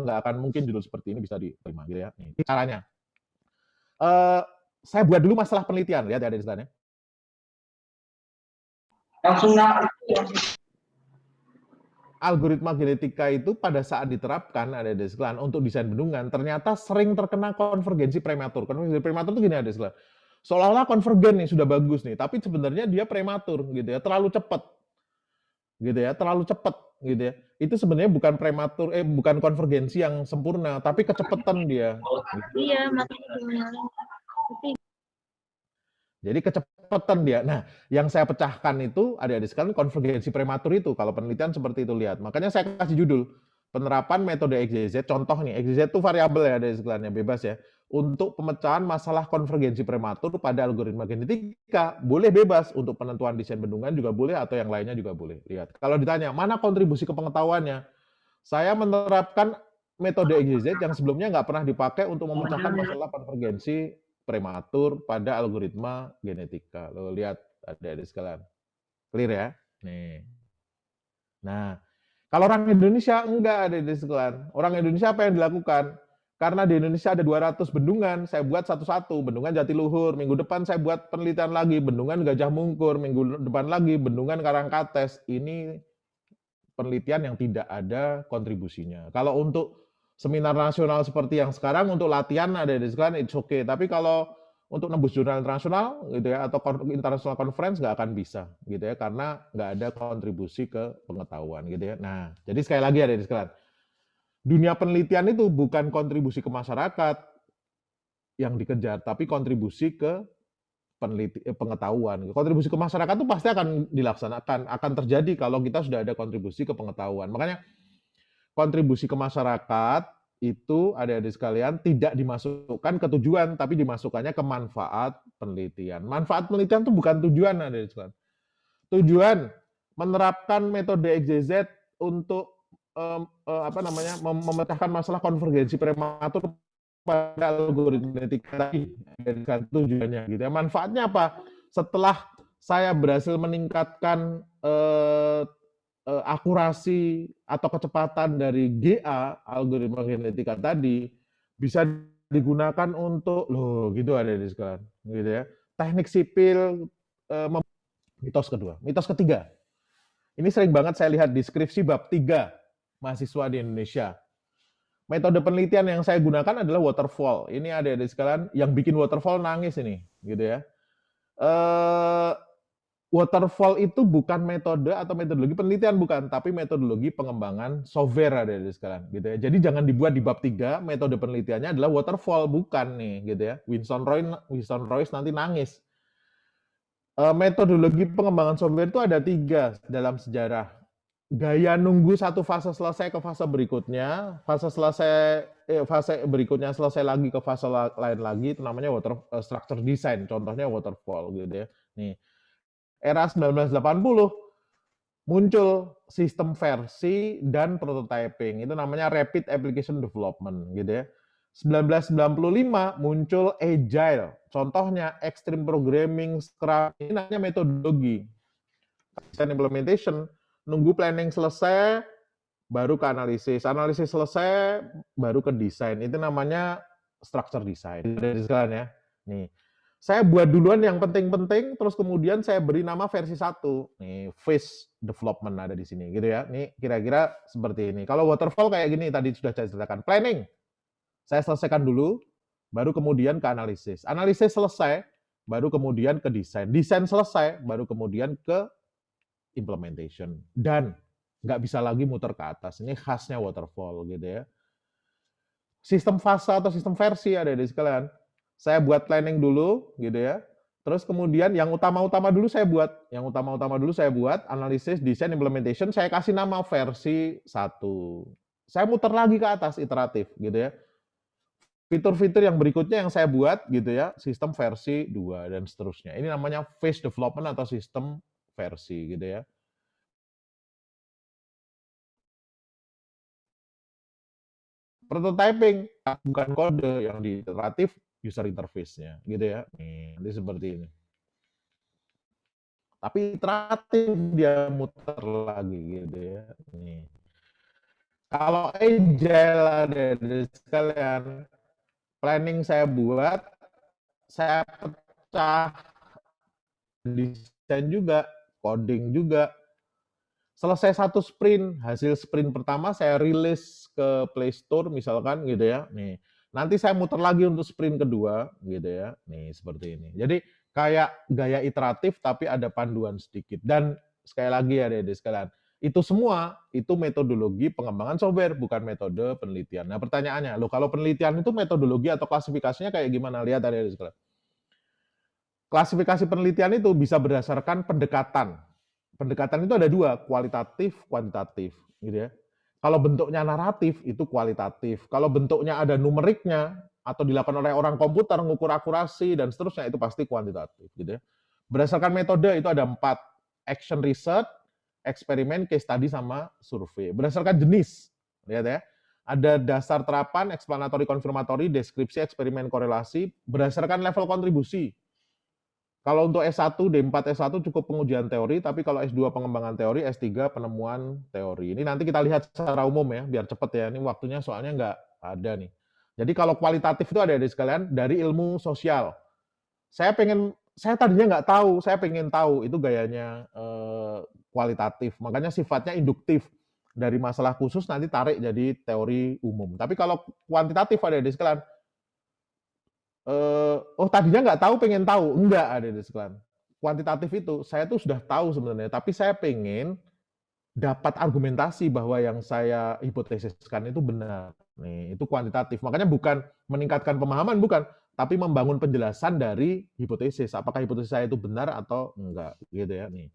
nggak akan mungkin judul seperti ini bisa diterima. Gitu ya. Nih, caranya. Saya buat dulu masalah penelitian, lihat ya adik-adik sekalian ya. Langsung algoritma genetika itu pada saat diterapkan ada di sekalian untuk desain bendungan ternyata sering terkena konvergensi prematur. Konvergensi prematur itu gini ada di sekalian. Seolah-olah konvergen nih sudah bagus nih, tapi sebenarnya dia prematur gitu ya, terlalu cepat. Gitu ya, terlalu cepat gitu ya. Itu sebenarnya bukan prematur bukan konvergensi yang sempurna, tapi kecepatan dia. Iya, makanya. Jadi kecepatan dia. Nah, yang saya pecahkan itu adik-adik sekalian konvergensi prematur itu. Kalau penelitian seperti itu lihat. Makanya saya kasih judul penerapan metode XYZ. Contoh nih, XYZ itu variabel ya adik-adik sekalian, bebas ya. Untuk pemecahan masalah konvergensi prematur pada algoritma genetika boleh bebas untuk penentuan desain bendungan juga boleh atau yang lainnya juga boleh. Lihat. Kalau ditanya mana kontribusi ke pengetahuannya, saya menerapkan metode XYZ yang sebelumnya nggak pernah dipakai untuk memecahkan masalah konvergensi prematur pada algoritma genetika. Lo lihat adik-adik sekalian. Clear ya? Nih. Nah, kalau orang Indonesia enggak adik-adik sekalian. Orang Indonesia apa yang dilakukan? Karena di Indonesia ada 200 bendungan, saya buat satu-satu. Bendungan Jatiluhur, minggu depan saya buat penelitian lagi, bendungan Gajah Mungkur, minggu depan lagi bendungan Karangkates. Ini penelitian yang tidak ada kontribusinya. Kalau untuk seminar nasional seperti yang sekarang untuk latihan ada di sekalian it's okay. Tapi kalau untuk nembus jurnal internasional gitu ya atau international conference nggak akan bisa gitu ya karena nggak ada kontribusi ke pengetahuan gitu ya. Nah, jadi sekali lagi ada di sekalian. Dunia penelitian itu bukan kontribusi ke masyarakat yang dikejar, tapi kontribusi ke pengetahuan. Kontribusi ke masyarakat itu pasti akan dilaksanakan, akan terjadi kalau kita sudah ada kontribusi ke pengetahuan. Makanya kontribusi ke masyarakat itu adik-adik sekalian tidak dimasukkan ke tujuan, tapi dimasukkannya ke manfaat penelitian. Manfaat penelitian itu bukan tujuan adik-adik sekalian. Tujuan menerapkan metode XYZ untuk memecahkan masalah konvergensi prematur pada algoritma genetika tadi. Dan tujuannya gitu ya. Manfaatnya apa? Setelah saya berhasil meningkatkan akurasi atau kecepatan dari GA algoritma genetika tadi, bisa digunakan untuk gitu ada di sekarang gitu ya. Teknik sipil mitos kedua. Mitos ketiga. Ini sering banget saya lihat di skripsi bab 3 mahasiswa di Indonesia. Metode penelitian yang saya gunakan adalah waterfall. Ini ada di sekalian yang bikin waterfall nangis ini, gitu ya. Waterfall itu bukan metode atau metodologi penelitian bukan, tapi metodologi pengembangan software ada di sekalian, gitu ya. Jadi jangan dibuat di bab 3 metode penelitiannya adalah waterfall, bukan nih, gitu ya. Winston Royce nanti nangis. Metodologi pengembangan software itu ada 3 dalam sejarah. Gaya nunggu satu fase selesai ke fase berikutnya, fase berikutnya selesai lagi ke fase lain lagi, itu namanya structure design, contohnya waterfall gitu ya. Nih, era 1980 muncul sistem versi dan prototyping, itu namanya rapid application development gitu ya. 1995 muncul agile, contohnya extreme programming, Scrum, ini namanya metodologi. Design implementation, nunggu planning selesai, baru ke analisis selesai, baru ke desain, itu namanya structure design. Dari sekarang ya. Nih, saya buat duluan yang penting-penting, terus kemudian saya beri nama versi 1. Nih, phase development ada di sini gitu ya. Nih, kira-kira seperti ini. Kalau waterfall kayak gini tadi sudah saya ceritakan. Planning, saya selesaikan dulu, baru kemudian ke analisis. Analisis selesai, baru kemudian ke desain. Desain selesai, baru kemudian ke implementation. Dan nggak bisa lagi muter ke atas. Ini khasnya waterfall gitu ya. Sistem fase atau sistem versi ada di sekalian. Saya buat planning dulu gitu ya. Terus kemudian yang utama-utama dulu saya buat. Yang utama-utama dulu saya buat, analisis, desain, implementation, saya kasih nama versi 1. Saya muter lagi ke atas, iteratif gitu ya. Fitur-fitur yang berikutnya yang saya buat gitu ya, sistem versi 2 dan seterusnya. Ini namanya phase development atau sistem versi gitu ya. Prototyping bukan kode, yang di iteratif user interface-nya gitu ya. Nih, nanti seperti ini. Tapi iteratif dia muter lagi gitu ya. Nih. Kalau agile ada di sekalian, planning saya buat, saya pecah, desain juga, coding juga. Selesai 1 sprint, hasil sprint pertama saya rilis ke Play Store misalkan gitu ya. Nih, nanti saya muter lagi untuk sprint kedua gitu ya. Nih, seperti ini. Jadi kayak gaya iteratif tapi ada panduan sedikit. Dan sekali lagi ya adik-adik sekalian, itu semua itu metodologi pengembangan software, bukan metode penelitian. Nah, pertanyaannya, loh kalau penelitian itu metodologi atau klasifikasinya kayak gimana? Lihat adik-adik sekalian. Klasifikasi penelitian itu bisa berdasarkan pendekatan. Pendekatan itu ada 2, kualitatif, kuantitatif, gitu ya. Kalau bentuknya naratif itu kualitatif. Kalau bentuknya ada numeriknya atau dilakukan oleh orang komputer mengukur akurasi dan seterusnya itu pasti kuantitatif, gitu ya. Berdasarkan metode itu ada 4, action research, eksperimen, case study sama survei. Berdasarkan jenis, lihat ya. Ada dasar terapan, explanatory, konfirmatory, deskripsi, eksperimen, korelasi, berdasarkan level kontribusi. Kalau untuk S1, D4, S1 cukup pengujian teori, tapi kalau S2 pengembangan teori, S3 penemuan teori. Ini nanti kita lihat secara umum ya, biar cepet ya. Ini waktunya soalnya nggak ada nih. Jadi kalau kualitatif itu ada di sekalian dari ilmu sosial. Saya tadinya nggak tahu, saya pengen tahu, itu gayanya kualitatif. Makanya sifatnya induktif. Dari masalah khusus nanti tarik jadi teori umum. Tapi kalau kuantitatif ada di sekalian, tadinya nggak tahu, pengen tahu. Enggak ada di sekalian. Kuantitatif itu, saya tuh sudah tahu sebenarnya, tapi saya pengen dapat argumentasi bahwa yang saya hipotesiskan itu benar. Nih, itu kuantitatif. Makanya bukan meningkatkan pemahaman, bukan, tapi membangun penjelasan dari hipotesis. Apakah hipotesis saya itu benar atau enggak, gitu ya. Nih.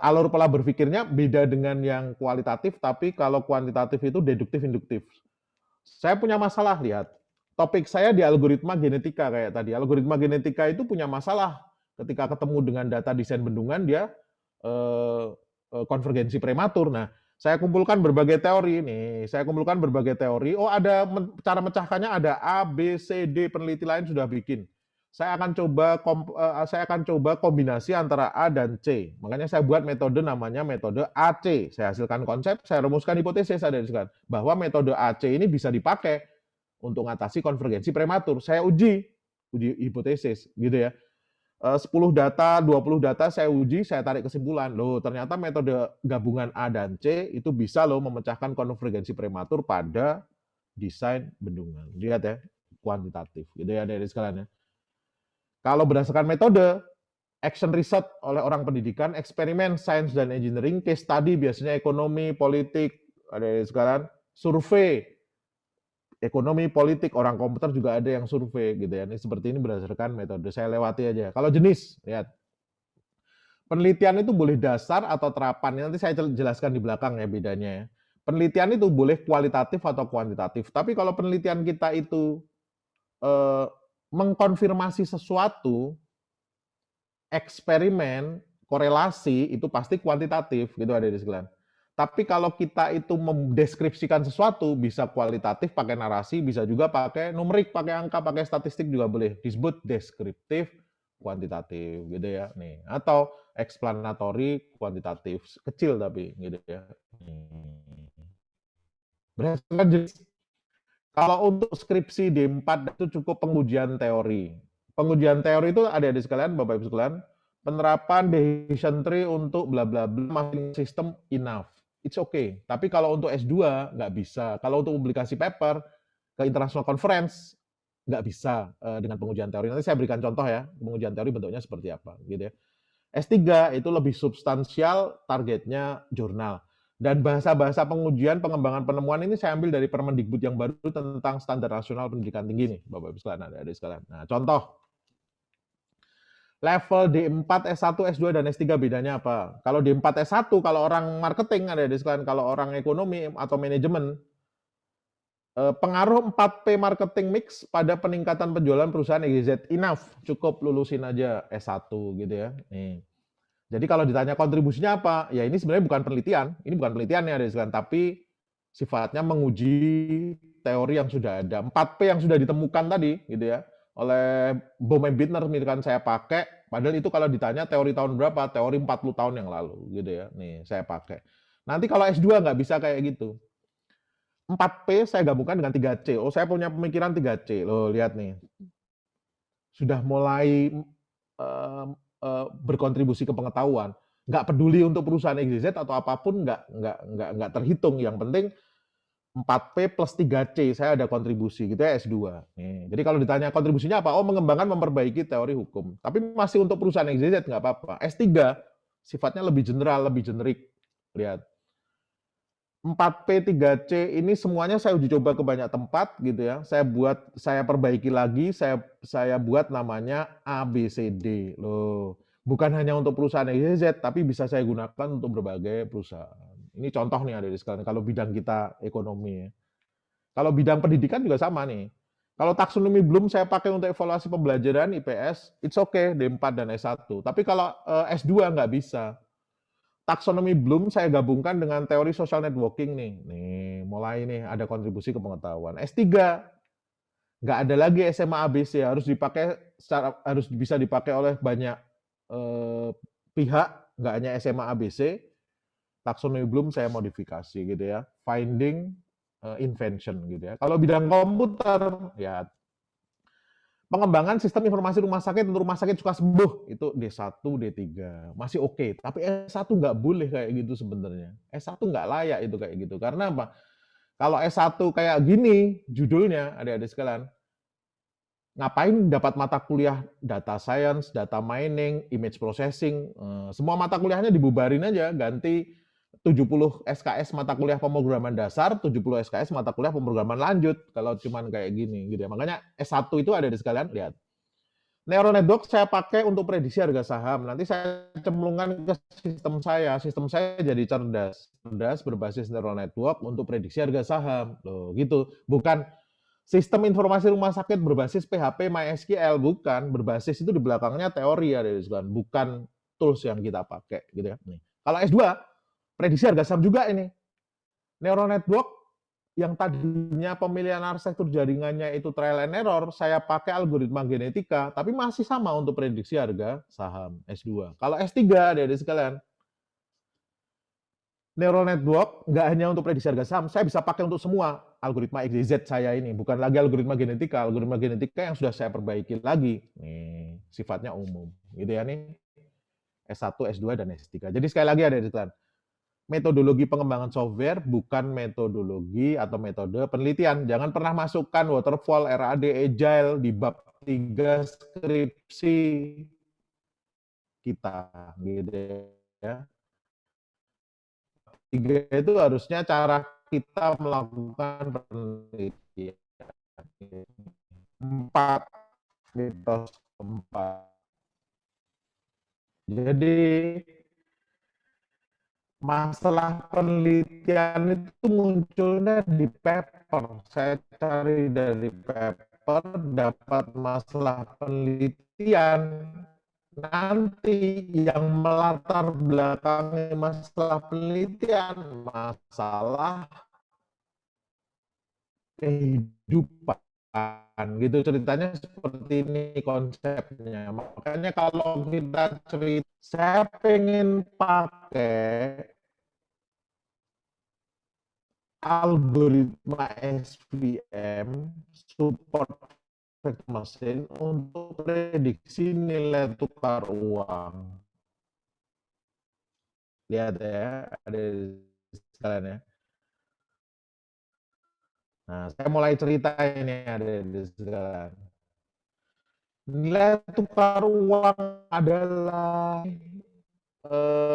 Alur pola berpikirnya beda dengan yang kualitatif, tapi kalau kuantitatif itu deduktif, induktif. Saya punya masalah, lihat. Topik saya di algoritma genetika kayak tadi. Algoritma genetika itu punya masalah ketika ketemu dengan data desain bendungan, dia konvergensi prematur. Nah, saya kumpulkan berbagai teori ini. Oh, ada cara mecahkannya ada A, B, C, D, peneliti lain sudah bikin. Saya akan coba kombinasi antara A dan C. Makanya saya buat metode namanya metode AC. Saya hasilkan konsep, saya rumuskan hipotesis bahwa metode AC ini bisa dipakai untuk mengatasi konvergensi prematur. Saya uji hipotesis gitu ya. 10 data, 20 data saya uji, saya tarik kesimpulan. Loh, ternyata metode gabungan A dan C itu bisa loh memecahkan konvergensi prematur pada desain bendungan. Lihat ya, kuantitatif gitu ya dari sekalian ya. Kalau berdasarkan metode action research oleh orang pendidikan, eksperimen sains dan engineering, case study biasanya ekonomi, politik, ada dari sekalian, survei ekonomi, politik, orang komputer juga ada yang survei gitu ya. Ini seperti ini berdasarkan metode. Saya lewati aja. Kalau jenis, lihat. Penelitian itu boleh dasar atau terapan. Nanti saya jelaskan di belakang ya bedanya ya. Penelitian itu boleh kualitatif atau kuantitatif. Tapi kalau penelitian kita itu mengkonfirmasi sesuatu, eksperimen, korelasi, itu pasti kuantitatif gitu ada di sekalian. Tapi kalau kita itu mendeskripsikan sesuatu, bisa kualitatif pakai narasi, bisa juga pakai numerik, pakai angka, pakai statistik juga boleh. Disebut deskriptif kuantitatif gitu ya. Nih, atau explanatory kuantitatif, kecil tapi gitu ya. Berdasarkan jenis. Kalau untuk skripsi D4 itu cukup pengujian teori. Pengujian teori itu ada di sekalian, Bapak Ibu sekalian, penerapan decision tree untuk bla bla bla masing sistem enough. It's okay. Tapi kalau untuk S2 nggak bisa. Kalau untuk publikasi paper ke international conference nggak bisa dengan pengujian teori. Nanti saya berikan contoh ya, pengujian teori bentuknya seperti apa gitu ya. S3 itu lebih substansial, targetnya jurnal. Dan bahasa-bahasa pengujian, pengembangan penemuan ini saya ambil dari Permendikbud yang baru tentang standar nasional pendidikan tinggi nih, Bapak Ibu sekalian, adik-adik sekalian. Nah, contoh level D4, S1, S2, dan S3 bedanya apa? Kalau D4, S1, kalau orang marketing, ada di sekalian, kalau orang ekonomi atau manajemen, pengaruh 4P marketing mix pada peningkatan penjualan perusahaan EGZ enough, cukup lulusin aja S1 gitu ya. Nih. Jadi kalau ditanya kontribusinya apa, ya ini sebenarnya bukan penelitian, ini bukan penelitian ya, ada di sekalian, tapi sifatnya menguji teori yang sudah ada, 4P yang sudah ditemukan tadi gitu ya. Oleh Baum Bittner misalkan saya pakai, padahal itu kalau ditanya teori tahun berapa, teori 40 tahun yang lalu gitu ya. Nih, saya pakai. Nanti kalau S2 nggak bisa kayak gitu. 4P saya gabungkan dengan 3C. Oh, saya punya pemikiran 3C. Loh, lihat nih. Sudah mulai berkontribusi ke pengetahuan. Nggak peduli untuk perusahaan XYZ atau apapun, nggak terhitung. Yang penting 4P plus 3C, saya ada kontribusi gitu ya S2. Nih, jadi kalau ditanya kontribusinya apa? Oh, mengembangkan, memperbaiki teori hukum. Tapi masih untuk perusahaan XYZ nggak apa-apa. S3 sifatnya lebih general, lebih generik. Lihat. 4P, 3C ini semuanya saya uji coba ke banyak tempat gitu ya. Saya perbaiki lagi, saya buat namanya ABCD. Loh, bukan hanya untuk perusahaan XYZ, tapi bisa saya gunakan untuk berbagai perusahaan. Ini contoh nih ada di sekalian, kalau bidang kita ekonomi ya. Kalau bidang pendidikan juga sama nih. Kalau taksonomi Bloom saya pakai untuk evaluasi pembelajaran IPS, it's okay D4 dan S1. Tapi kalau S2 nggak bisa. Taksonomi Bloom saya gabungkan dengan teori social networking nih. Nih, mulai nih ada kontribusi ke pengetahuan. S3 nggak ada lagi SMA ABC, harus bisa dipakai oleh banyak pihak, nggak hanya SMA ABC. Taksonomi Bloom saya modifikasi gitu ya. Finding, invention gitu ya. Kalau bidang komputer ya pengembangan sistem informasi rumah sakit untuk rumah sakit suka sembuh itu D1, D3 masih oke. Tapi S1 nggak boleh kayak gitu sebenarnya. S1 nggak layak itu kayak gitu. Karena apa? Kalau S1 kayak gini judulnya adik-adik sekalian, ngapain dapat mata kuliah data science, data mining, image processing, semua mata kuliahnya dibubarin aja, ganti 70 SKS mata kuliah pemrograman dasar, 70 SKS mata kuliah pemrograman lanjut, kalau cuman kayak gini gitu ya. Makanya S1 itu ada di sekalian, lihat. Neural network saya pakai untuk prediksi harga saham. Nanti saya cemplungkan ke sistem saya jadi cerdas berbasis neural network untuk prediksi harga saham. Loh, gitu. Bukan sistem informasi rumah sakit berbasis PHP MySQL, bukan. Berbasis itu di belakangnya teori ya, bukan tools yang kita pakai gitu ya. Nih. Kalau S2 prediksi harga saham juga ini. Neural network yang tadinya pemilihan arsitektur jaringannya itu trial and error, saya pakai algoritma genetika, tapi masih sama untuk prediksi harga saham S2. Kalau S3, adik-adik sekalian, neural network nggak hanya untuk prediksi harga saham, saya bisa pakai untuk semua algoritma XYZ saya ini, bukan lagi algoritma genetika yang sudah saya perbaiki lagi. Nih, sifatnya umum, gitu ya nih. S1, S2, dan S3. Jadi sekali lagi adik-adik sekalian, metodologi pengembangan software bukan metodologi atau metode penelitian. Jangan pernah masukkan waterfall, RAD, agile di bab 3 skripsi kita, gitu ya. 3 itu harusnya cara kita melakukan penelitian. 4 mitos 4. Jadi masalah penelitian itu munculnya di paper. Saya cari dari paper, dapat masalah penelitian. Nanti yang melatar belakangi masalah penelitian, masalah kehidupan. Gitu ceritanya seperti ini konsepnya. Makanya kalau kita cerita, saya pengen pakai algoritma SVM support vector mesin untuk prediksi nilai tukar uang. Lihat ya, ada sekalian ya. Nah, saya mulai cerita ini ada sekalian. Nilai tukar uang adalah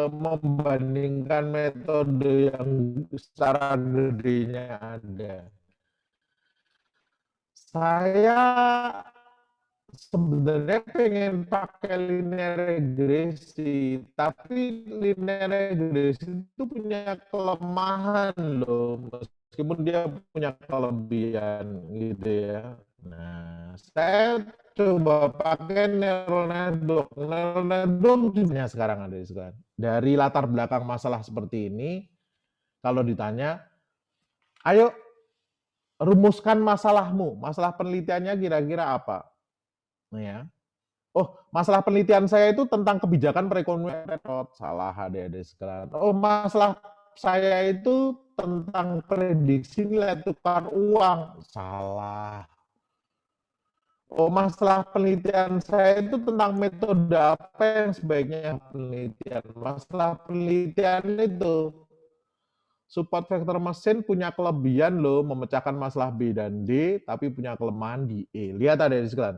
membandingkan metode yang secara gedenya ada. Saya sebenarnya pengen pakai linear regresi, tapi linear regresi itu punya kelemahan loh, meskipun dia punya kelebihan gitu ya. Nah, saya coba pakai neural network. Neural network sekarang ada sekarang. Dari latar belakang masalah seperti ini, kalau ditanya, ayo rumuskan masalahmu, masalah penelitiannya kira-kira apa? Nah ya. Oh, masalah penelitian saya itu tentang kebijakan perekonomian. Salah adik-adik sekalian. Oh, masalah saya itu tentang prediksi nilai tukar uang. Salah. Oh, masalah penelitian saya itu tentang metode apa yang sebaiknya penelitian. Masalah penelitian itu support vector mesin punya kelebihan loh memecahkan masalah B dan D, tapi punya kelemahan di E. Lihat ada di sekalian.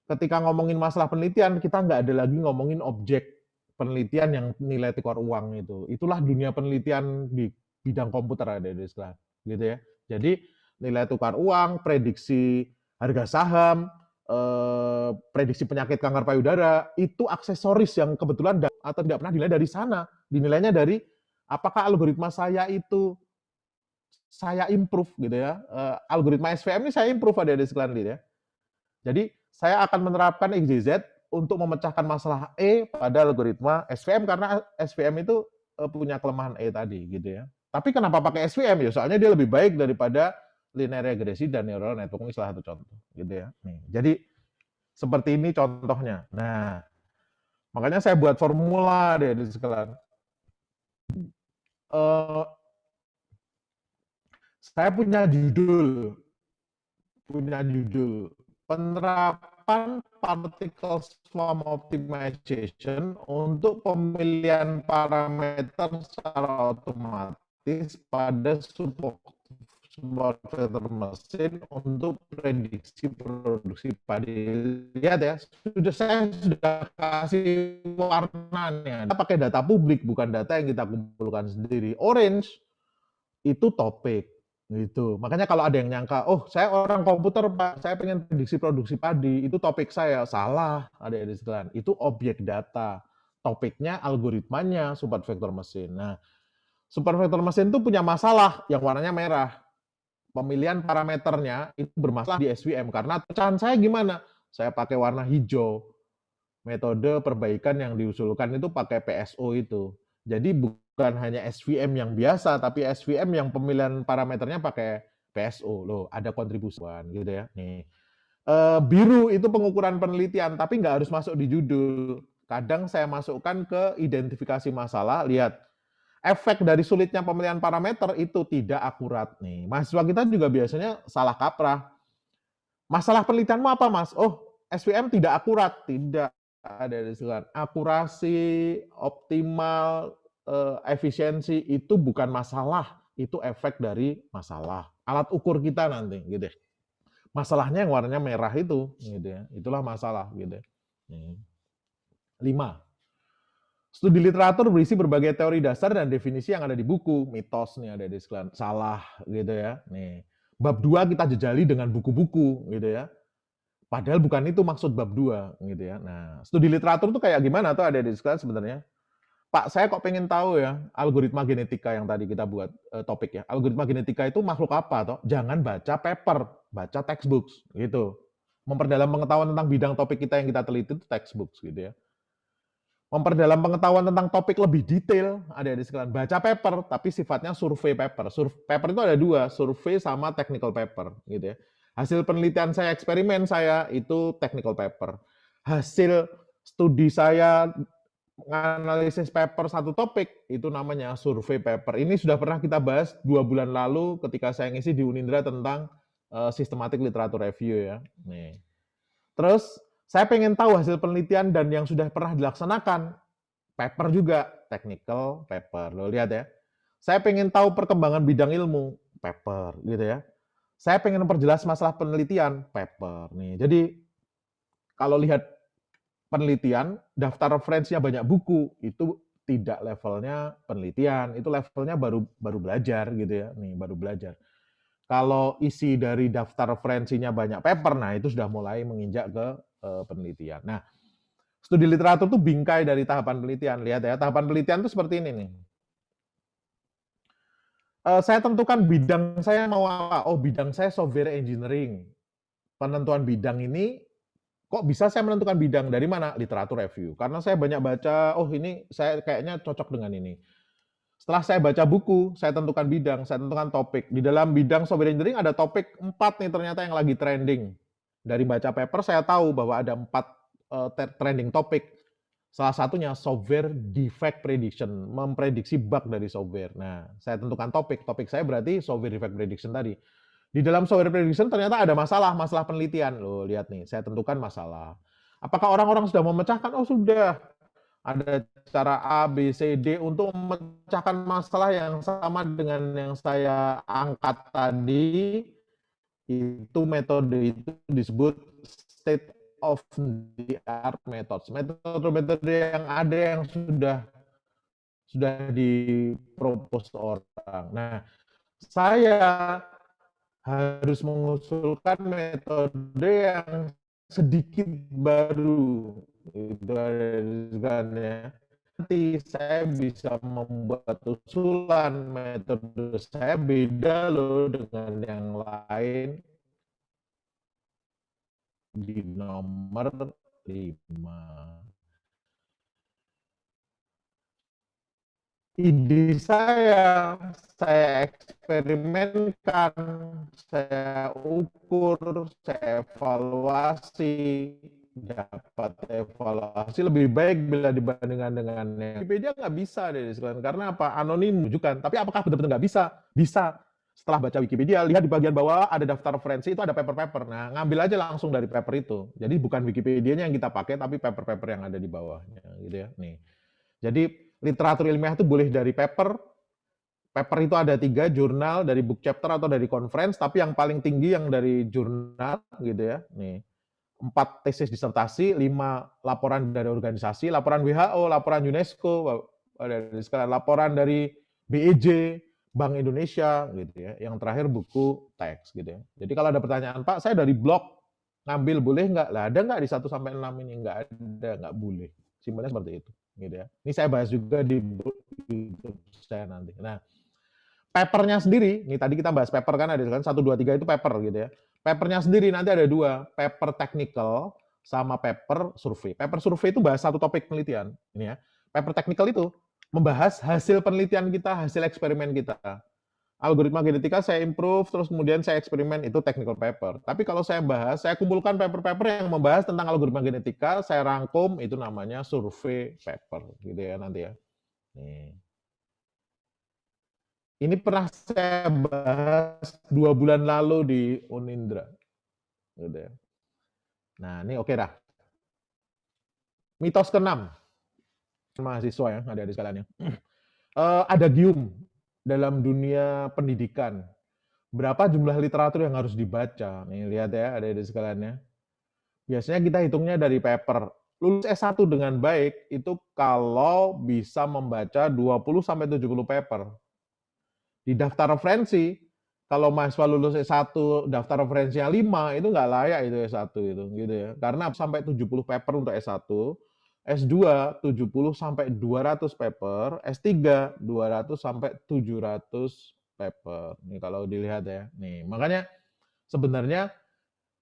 Ketika ngomongin masalah penelitian, kita nggak ada lagi ngomongin objek penelitian yang nilai tukar uang itu. Itulah dunia penelitian di bidang komputer ada di sekalian. Gitu ya. Jadi nilai tukar uang, prediksi harga saham, prediksi penyakit kanker payudara, itu aksesoris yang kebetulan atau tidak pernah dinilai dari sana. Dinilainya dari apakah algoritma saya itu saya improve gitu ya. Algoritma SVM ini saya improve ada di sekalian gitu ya. Jadi saya akan menerapkan XYZ untuk memecahkan masalah E pada algoritma SVM karena SVM itu punya kelemahan E tadi gitu ya. Tapi kenapa pakai SVM ya? Soalnya dia lebih baik daripada linear regresi dan neural network. Ini salah satu contoh gitu ya. Nih, jadi seperti ini contohnya. Nah, makanya saya buat formula deh di sekalian. Saya punya judul penerapan particle swarm optimization untuk pemilihan parameter secara otomatis pada support vector mesin untuk prediksi produksi padi. Lihat ya, saya sudah kasih warna nih. Kita pakai data publik, bukan data yang kita kumpulkan sendiri. Orange itu topik gitu. Makanya kalau ada yang nyangka, oh saya orang komputer Pak, saya pengen prediksi produksi padi, itu topik saya. Salah, adik-adik sekalian. Itu objek data. Topiknya algoritmanya support vector mesin. Nah, support vector mesin itu punya masalah yang warnanya merah. Pemilihan parameternya itu bermasalah di SVM karena pecahan saya gimana? Saya pakai warna hijau. metode perbaikan yang diusulkan itu pakai PSO itu. Jadi bukan hanya SVM yang biasa, tapi SVM yang pemilihan parameternya pakai PSO. Loh, ada kontribusian gitu ya. Nih. Biru itu pengukuran penelitian, tapi nggak harus masuk di judul. Kadang saya masukkan ke identifikasi masalah, lihat. Efek dari sulitnya pemilihan parameter itu tidak akurat nih. Mahasiswa kita juga biasanya salah kaprah. Masalah penelitianmu apa, Mas? Oh, SVM tidak akurat. Tidak ada istilah akurasi, optimal, efisiensi itu bukan masalah, itu efek dari masalah. Alat ukur kita nanti gitu. Masalahnya yang warnanya merah itu gitu ya. Itulah masalah gitu. 5. Studi literatur berisi berbagai teori dasar dan definisi yang ada di buku. Mitos nih ada di sekalian. Salah gitu ya. Nih. Bab 2 kita jejali dengan buku-buku gitu ya. Padahal bukan itu maksud bab 2 gitu ya. Nah, studi literatur tuh kayak gimana tuh ada di sekalian sebenarnya. Pak, saya kok pengen tahu ya algoritma genetika yang tadi kita buat topik ya. Algoritma genetika itu makhluk apa toh? Jangan baca paper, baca textbooks gitu. Memperdalam pengetahuan tentang bidang topik kita yang kita teliti itu textbooks gitu ya. Memperdalam pengetahuan tentang topik lebih detail, ada di sekalian. Baca paper, tapi sifatnya survei paper. Paper itu ada 2, survei sama technical paper, gitu ya. Hasil penelitian saya, eksperimen saya, itu technical paper. Hasil studi saya, menganalisis paper satu topik, itu namanya survei paper. Ini sudah pernah kita bahas 2 bulan lalu ketika saya ngisi di Unindra tentang systematic literature review ya. Nih. Terus, saya pengen tahu hasil penelitian dan yang sudah pernah dilaksanakan. Paper juga, technical paper. Lo lihat ya. Saya pengen tahu perkembangan bidang ilmu, paper gitu ya. Saya pengen memperjelas masalah penelitian, paper. Nih, jadi kalau lihat penelitian, daftar referensinya banyak buku, itu tidak levelnya penelitian, itu levelnya baru belajar gitu ya. Nih, baru belajar. Kalau isi dari daftar referensinya banyak paper, nah itu sudah mulai menginjak ke penelitian. Nah, studi literatur itu bingkai dari tahapan penelitian. Lihat ya, tahapan penelitian itu seperti ini nih. Saya tentukan bidang saya mau apa. Oh, bidang saya software engineering. Penentuan bidang ini, kok bisa saya menentukan bidang? Dari mana? Literatur review. Karena saya banyak baca, oh ini saya kayaknya cocok dengan ini. Setelah saya baca buku, saya tentukan bidang, saya tentukan topik. Di dalam bidang software engineering ada topik 4 nih ternyata yang lagi trending. Dari baca paper saya tahu bahwa ada 4 trending topik. Salah satunya software defect prediction, memprediksi bug dari software. Nah, saya tentukan topik. Topik saya berarti software defect prediction tadi. Di dalam software prediction ternyata ada masalah penelitian. Loh, lihat nih, saya tentukan masalah. Apakah orang-orang sudah memecahkan? Oh, sudah. Ada cara A, B, C, D untuk memecahkan masalah yang sama dengan yang saya angkat tadi. Itu metode itu disebut state of the art methods. Metode-metode yang ada yang sudah dipropos orang. Nah, saya harus mengusulkan metode yang sedikit baru. Itu kan ya. Nanti saya bisa membuat usulan metode saya beda loh dengan yang lain di nomor 5. Ide saya eksperimenkan, saya ukur, saya evaluasi, dapat evaluasi lebih baik bila dibandingkan dengan Wikipedia nggak bisa deh sekalian. Karena apa? Anonim menunjukkan. Tapi apakah benar-benar nggak bisa? Bisa. Setelah baca Wikipedia, lihat di bagian bawah ada daftar referensi, itu ada paper-paper. Nah, ngambil aja langsung dari paper itu. Jadi bukan Wikipedia-nya yang kita pakai, tapi paper-paper yang ada di bawahnya, gitu ya. Nih. Jadi literatur ilmiah itu boleh dari paper. Paper itu ada 3, jurnal, dari book chapter atau dari conference, tapi yang paling tinggi yang dari jurnal, gitu ya. Nih. 4 tesis disertasi, 5 laporan dari organisasi, laporan WHO, laporan UNESCO, laporan dari BEJ, Bank Indonesia, gitu ya. Yang terakhir buku teks, gitu ya. Jadi kalau ada pertanyaan, Pak, saya dari blog ngambil boleh nggak? Lah ada nggak di 1 sampai 6 ini? Nggak ada, nggak boleh. Simpelnya seperti itu, gitu ya. Ini saya bahas juga di YouTube saya nanti. Nah, papernya sendiri, ini tadi kita bahas paper kan ada kan 1, 2, 3 itu paper gitu ya. Papernya sendiri nanti ada 2, paper technical sama paper survei. Paper survei itu bahas satu topik penelitian. Ini ya. Paper technical itu membahas hasil penelitian kita, hasil eksperimen kita. Algoritma genetika saya improve, terus kemudian saya eksperimen, itu technical paper. Tapi kalau saya bahas, saya kumpulkan paper-paper yang membahas tentang algoritma genetika, saya rangkum, itu namanya survei paper, gitu ya nanti ya. Nih. Ini pernah saya bahas 2 bulan lalu di Unindra. Gitu ya. Nah, ini oke dah. Mitos ke-6. Mahasiswa ya, adik-adik sekalian ya. Adagium dalam dunia pendidikan. Berapa jumlah literatur yang harus dibaca? Nih lihat ya, adik-adik sekalian ya. Biasanya kita hitungnya dari paper. Lulus S1 dengan baik itu kalau bisa membaca 20 sampai 70 paper. Di daftar referensi, kalau mahasiswa lulus S1 daftar referensinya 5, itu nggak layak itu S1 itu, gitu ya. Karena sampai 70 paper untuk S1, S2 70 sampai 200 paper, S3 200 sampai 700 paper. Nih kalau dilihat ya. Nih, makanya sebenarnya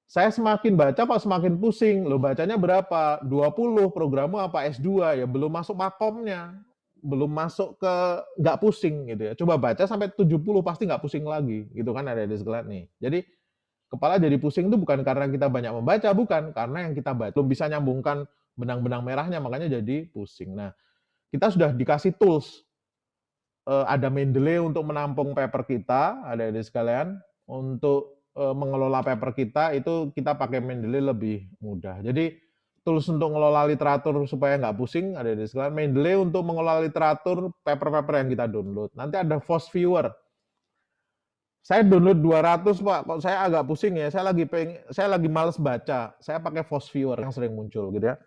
saya semakin baca kok semakin pusing. Loh bacanya berapa? 20, programmu apa S2 ya belum masuk makomnya. Belum masuk ke nggak pusing gitu ya. Coba baca sampai 70 pasti nggak pusing lagi gitu kan ada di sekelas nih. Jadi kepala jadi pusing itu bukan karena kita banyak membaca, bukan karena yang kita baca belum bisa nyambungkan benang-benang merahnya makanya jadi pusing. Nah, kita sudah dikasih tools. Ada Mendeley untuk menampung paper kita, ada di sekalian. Untuk mengelola paper kita itu kita pakai Mendeley lebih mudah. Jadi tools untuk mengelola literatur supaya nggak pusing ada di sekalian. Mendeley untuk mengelola literatur paper-paper yang kita download. Nanti ada Force Viewer. Saya download 200 Pak, kok saya agak pusing ya. Saya lagi males baca. Saya pakai Force Viewer yang sering muncul gitu ya.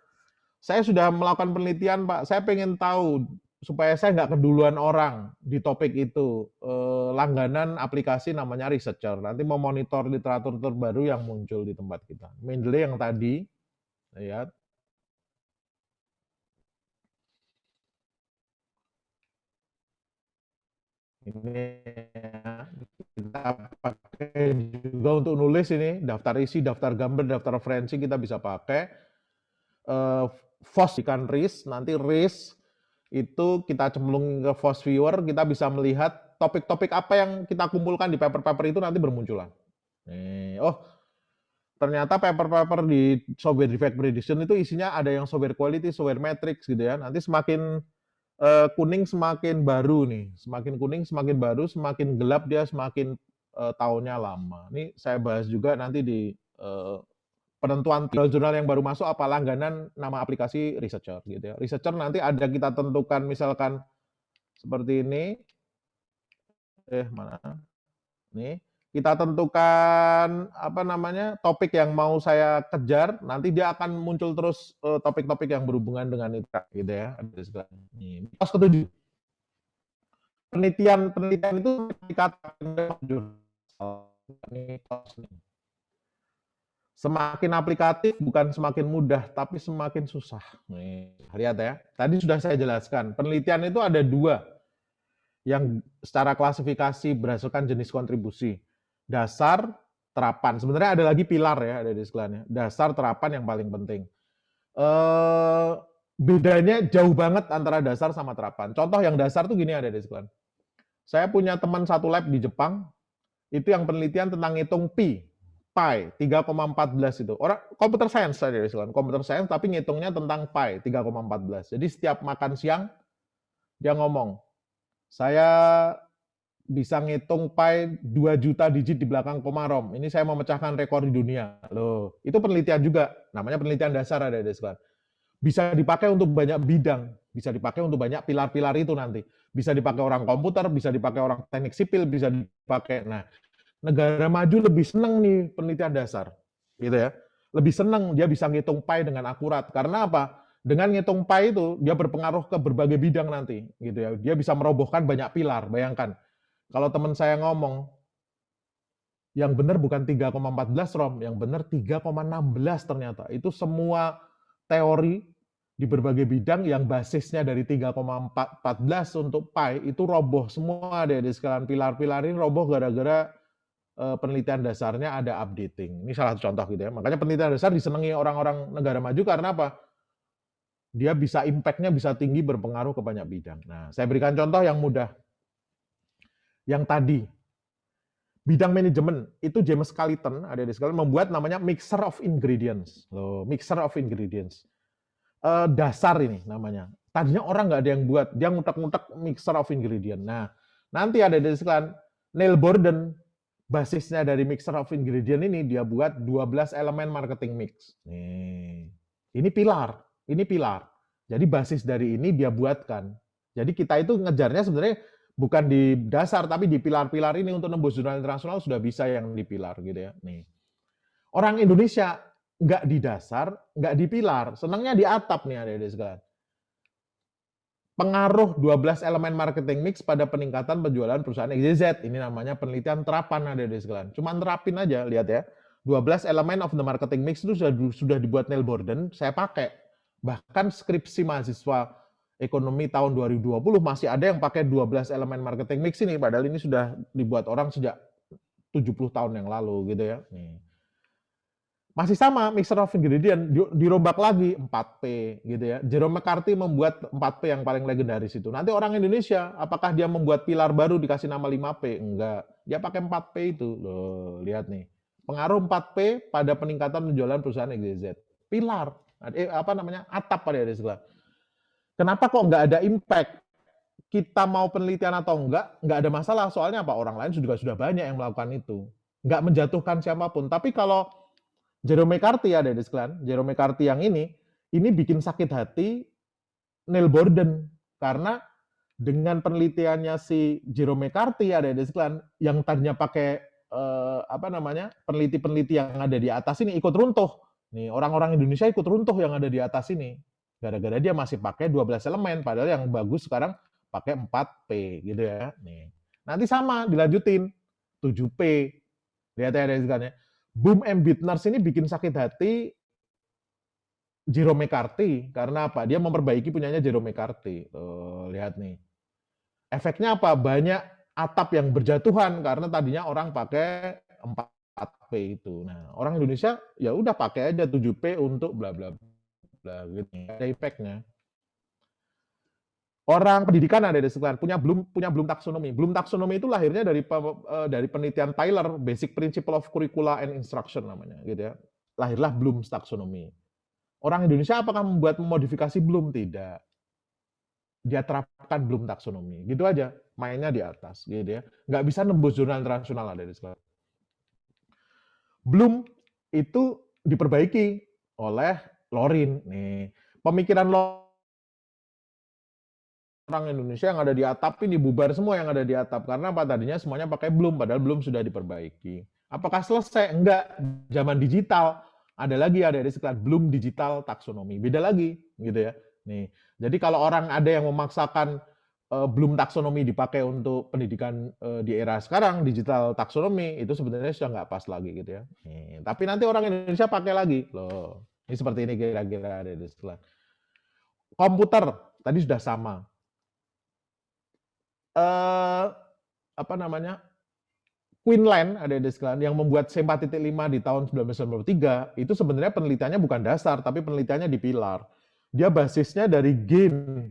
Saya sudah melakukan penelitian Pak. Saya pengen tahu supaya saya nggak keduluan orang di topik itu. Langganan aplikasi namanya Researcher. Nanti memonitor literatur terbaru yang muncul di tempat kita. Mendeley yang tadi, lihat. Ini ya, kita pakai juga untuk nulis ini, daftar isi, daftar gambar, daftar referensi kita bisa pakai. FOSS ikan RIS, nanti RIS itu kita cemplung ke FOSS Viewer, kita bisa melihat topik-topik apa yang kita kumpulkan di paper-paper itu nanti bermunculan. Nih, oh ternyata paper-paper di software defect prediction itu isinya ada yang software quality, software metrics gitu ya. Nanti semakin kuning semakin baru nih, semakin kuning semakin baru, semakin gelap dia semakin tahunnya lama. Ini saya bahas juga nanti di penentuan jurnal yang baru masuk apa langganan nama aplikasi Researcher gitu ya. Researcher nanti ada kita tentukan misalkan seperti ini. Mana? Nih, kita tentukan apa namanya topik yang mau saya kejar, nanti dia akan muncul terus topik-topik yang berhubungan dengan itu gitu ya. Ini mitos ke-7. Penelitian itu dikatakan semakin aplikatif bukan semakin mudah, tapi semakin susah. Nih, lihat ya. Tadi sudah saya jelaskan, penelitian itu ada 2 yang secara klasifikasi berdasarkan jenis kontribusi. Dasar, terapan. Sebenarnya ada lagi pilar ya, ada di sekelihannya. Dasar, terapan yang paling penting. Bedanya jauh banget antara dasar sama terapan. Contoh yang dasar tuh gini ada di sekelihan. Saya punya teman satu lab di Jepang, itu yang penelitian tentang ngitung pi 3,14 itu. Orang computer science ada di sekelihan. Computer science tapi ngitungnya tentang pi 3,14. Jadi setiap makan siang dia ngomong, saya bisa ngitung pi 2 juta digit di belakang koma rom. Ini saya memecahkan rekor di dunia. Loh, itu penelitian juga. Namanya penelitian dasar ada di sekolah. Bisa dipakai untuk banyak bidang. Bisa dipakai untuk banyak pilar-pilar itu nanti. Bisa dipakai orang komputer, bisa dipakai orang teknik sipil, bisa dipakai. Nah, negara maju lebih seneng nih penelitian dasar. Gitu ya. Lebih seneng dia bisa ngitung pi dengan akurat. Karena apa? Dengan ngitung pi itu dia berpengaruh ke berbagai bidang nanti, gitu ya. Dia bisa merobohkan banyak pilar. Bayangkan, kalau teman saya ngomong, yang benar bukan 3,14 rom, yang benar 3,16 ternyata. Itu semua teori di berbagai bidang yang basisnya dari 3,14 untuk pi itu roboh semua deh di sekalian pilar-pilar ini roboh gara-gara penelitian dasarnya ada updating. Ini salah satu contoh gitu ya. Makanya penelitian dasar disenangi orang-orang negara maju karena apa? Dia bisa impact-nya bisa tinggi, berpengaruh ke banyak bidang. Nah, saya berikan contoh yang mudah. Yang tadi, bidang manajemen, itu James Clayton, ada di sekalian, membuat namanya mixer of ingredients. Loh, mixer of ingredients. Dasar ini namanya. Tadinya orang nggak ada yang buat, dia ngutak-ngutak mixer of ingredient. Nah, nanti ada di sekalian, Neil Borden, basisnya dari mixer of ingredient ini, dia buat 12 elemen marketing mix. Nih, ini pilar. Jadi basis dari ini dia buatkan. Jadi kita itu ngejarnya sebenarnya bukan di dasar, tapi di pilar-pilar ini untuk nembus jurnal internasional sudah bisa yang di pilar gitu ya. Nih, orang Indonesia nggak di dasar, nggak di pilar, senangnya di atap nih ada sekalian. Pengaruh 12 elemen marketing mix pada peningkatan penjualan perusahaan XYZ. Ini namanya penelitian terapan ada sekalian. Cuma terapin aja, lihat ya. 12 elemen of the marketing mix itu sudah dibuat Neil Borden, saya pakai. Bahkan skripsi mahasiswa ekonomi tahun 2020 masih ada yang pakai 12 elemen marketing mix ini, padahal ini sudah dibuat orang sejak 70 tahun yang lalu gitu ya. Nih. Masih sama, mixer of ingredient, dirombak lagi 4P gitu ya. Jerome McCarthy membuat 4P yang paling legendaris itu. Nanti orang Indonesia, apakah dia membuat pilar baru dikasih nama 5P? Enggak. Dia pakai 4P itu. Loh, lihat nih. Pengaruh 4P pada peningkatan penjualan perusahaan XYZ. Pilar. Atap pada dari sebelah. Kenapa kok nggak ada impact? Kita mau penelitian atau enggak ada masalah. Soalnya apa? Orang lain juga sudah banyak yang melakukan itu. Nggak menjatuhkan siapapun. Tapi kalau Jerome McCarthy ada di sekalian, Jerome McCarthy yang ini bikin sakit hati Neil Borden karena dengan penelitiannya si Jerome McCarthy ada di sekalian yang tadinya pakai peneliti-peneliti yang ada di atas ini ikut runtuh. Nih, orang-orang Indonesia ikut runtuh yang ada di atas ini. Gara-gara dia masih pakai 12 elemen, padahal yang bagus sekarang pakai 4P gitu ya. Nih. Nanti sama dilanjutin 7P. Lihat ya ada di sekalian ya. Boom and Bittners ini bikin sakit hati Jerome McCarthy karena apa? Dia memperbaiki punyanya Jerome McCarthy. Lihat nih. Efeknya apa? Banyak atap yang berjatuhan karena tadinya orang pakai 4P itu. Nah, orang Indonesia ya udah pakai aja 7P untuk bla bla bla gitu. Ada efeknya. Orang pendidikan ada di sekitar punya Bloom taksonomi. Bloom taksonomi itu lahirnya dari penelitian Tyler, Basic Principle of Curricula and Instruction namanya, gitu ya. Lahirlah Bloom taksonomi. Orang Indonesia apakah membuat modifikasi Bloom? Tidak. Dia terapkan Bloom taksonomi, gitu aja. Mainnya di atas, gitu ya. Nggak bisa nembus jurnal internasional ada di sekitar. Bloom itu diperbaiki oleh Lorin. Nih, pemikiran orang Indonesia yang ada di atap ini bubar semua yang ada di atap karena apa tadinya semuanya pakai Bloom padahal Bloom sudah diperbaiki. Apakah selesai? Enggak. Zaman digital ada lagi ada di sekitar Bloom digital taksonomi. Beda lagi gitu ya. Nih. Jadi kalau orang ada yang memaksakan Bloom taksonomi dipakai untuk pendidikan di era sekarang digital taksonomi itu sebenarnya sudah nggak pas lagi gitu ya. Nih. Tapi nanti orang Indonesia pakai lagi loh. Ini seperti ini kira-kira ada di sekitar. Komputer tadi sudah sama. Quinlan ada di sekalian yang membuat C4.5 di tahun 1993 itu sebenarnya penelitiannya bukan dasar tapi penelitiannya di pilar. Dia basisnya dari gain.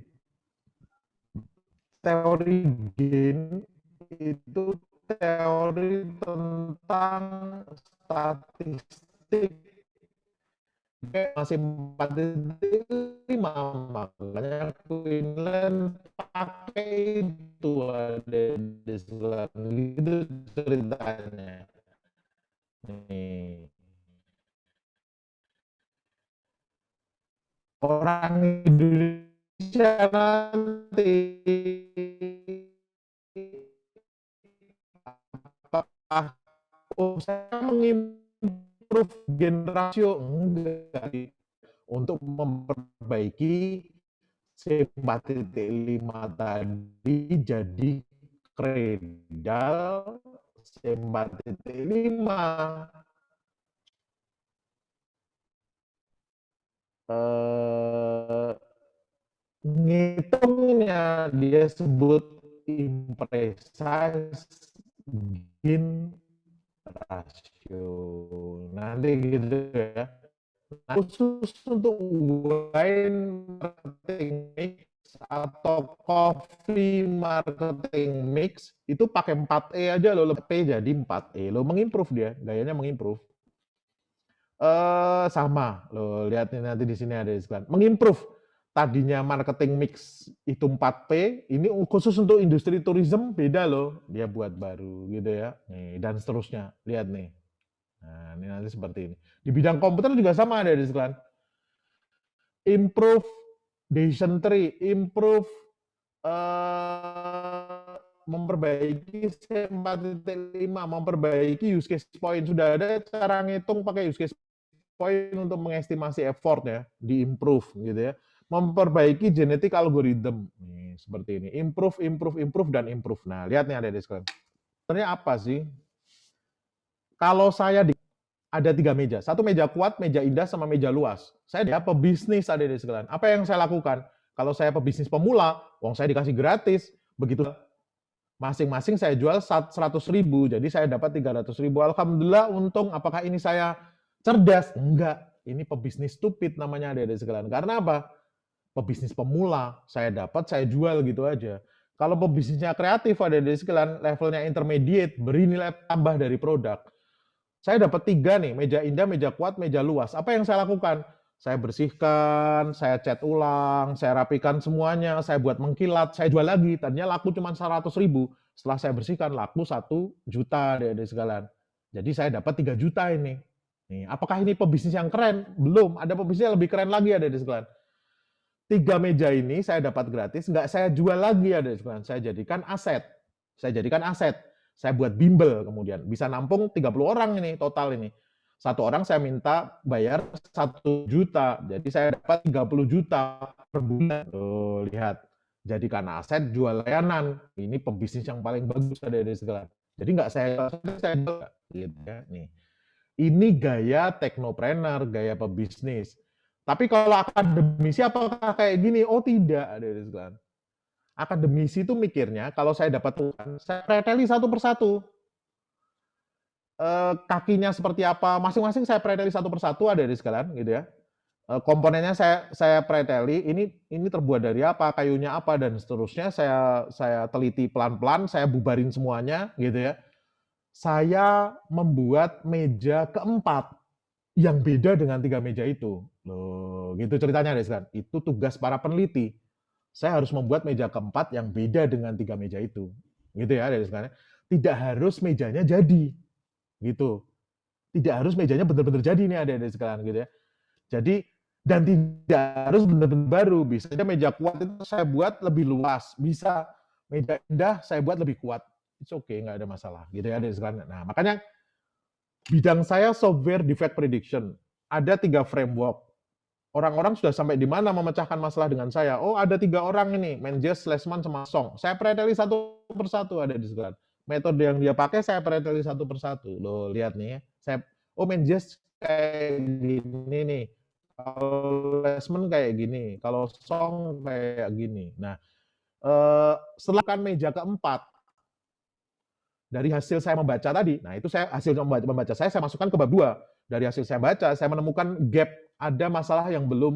Teori gain itu teori tentang statistik masih 4.5 makanya Quinlan pakai itu ada di sebelah gitu ceritanya nih orang Indonesia nanti apakah saya mengimprove gen rasio enggak untuk memperbaiki C4.5 tadi jadi kredal C4.5 ngitungnya dia sebut imprecise gain rasio. Nanti gitu ya. Nah, khusus untuk wine marketing mix atau coffee marketing mix itu pakai 4E aja loh, P jadi 4E. Lo mengimprove dia, gayanya mengimprove. Sama lo lihat nanti di sini ada iklan. Mengimprove tadinya marketing mix itu 4P, ini khusus untuk industri tourism beda loh. Dia buat baru gitu ya. Nih, dan seterusnya. Lihat nih. Nah, ini nanti seperti ini. Di bidang komputer juga sama ada di iklan. Improve decision tree, improve memperbaiki C4.5, memperbaiki use case point. Sudah ada cara ngitung pakai use case point untuk mengestimasi effort ya, di-improve gitu ya. Memperbaiki genetic algorithm. Nih, seperti ini. Improve, dan improve. Nah, lihat nih ada di screen. Sebenarnya apa sih? Kalau saya ada 3 meja. 1 meja kuat, meja indah, sama meja luas. Saya dia pebisnis ada di sekalian. Apa yang saya lakukan? Kalau saya pebisnis pemula, uang saya dikasih gratis. Begitu masing-masing saya jual 100.000, jadi saya dapat 300.000. Alhamdulillah untung. Apakah ini saya cerdas? Enggak. Ini pebisnis stupid namanya ada di sekalian. Karena apa? Pebisnis pemula, saya dapat, saya jual gitu aja. Kalau pebisnisnya kreatif ada di sekalian, levelnya intermediate, beri nilai tambah dari produk. Saya dapat 3 nih, meja indah, meja kuat, meja luas. Apa yang saya lakukan? Saya bersihkan, saya cat ulang, saya rapikan semuanya, saya buat mengkilat, saya jual lagi. Tadinya laku cuma 100.000. Setelah saya bersihkan, laku 1 juta dari sekalian. Jadi saya dapat 3 juta ini. Nih, apakah ini pebisnis yang keren? Belum, ada pebisnis yang lebih keren lagi ada di sekalian. 3 meja ini saya dapat gratis, nggak saya jual lagi ada di sekalian. Saya jadikan aset. Saya buat bimbel kemudian. Bisa nampung 30 orang ini total ini. 1 orang saya minta bayar 1 juta. Jadi saya dapat 30 juta per bulan. Tuh, lihat. Jadikan aset, jual layanan. Ini pebisnis yang paling bagus ada di segala. Jadi nggak saya jual. Gitu ya. Nih. Ini gaya teknopreneur, gaya pebisnis. Tapi kalau akademisi apakah kayak gini? Oh tidak ada di segala. Akademisi itu mikirnya, kalau saya dapat uang, saya preteli satu persatu. Kakinya seperti apa, masing-masing saya preteli satu persatu ada di sekalian, gitu ya. Komponennya saya preteli, ini terbuat dari apa, kayunya apa, dan seterusnya saya teliti pelan-pelan, saya bubarin semuanya, gitu ya. Saya membuat meja keempat yang beda dengan 3 meja itu. Loh, gitu ceritanya, kan? Itu tugas para peneliti. Saya harus membuat meja keempat yang beda dengan 3 meja itu. Gitu ya, dari sekarang. Tidak harus mejanya jadi. Gitu. Tidak harus mejanya benar-benar jadi nih ada sekarang gitu ya. Jadi dan tidak harus benar-benar baru. Bisa aja meja kuat itu saya buat lebih luas. Bisa meja indah saya buat lebih kuat. It's okay, nggak ada masalah. Gitu ya, dari sekarang. Nah, makanya bidang saya software defect prediction. Ada 3 framework. Orang-orang sudah sampai di mana memecahkan masalah dengan saya. Oh, ada 3 orang ini, Menjes, Slesman, sama Song. Saya preteli satu persatu ada di sekitar. Metode yang dia pakai saya preteli satu persatu. Loh, lihat nih. Menjes kayak gini nih. Kalau Slesman kayak gini. Kalau Song kayak gini. Nah, setelah kan meja keempat, dari hasil saya membaca tadi, nah itu hasil membaca saya masukkan ke bab 2. Dari hasil saya baca, saya menemukan gap, ada masalah yang belum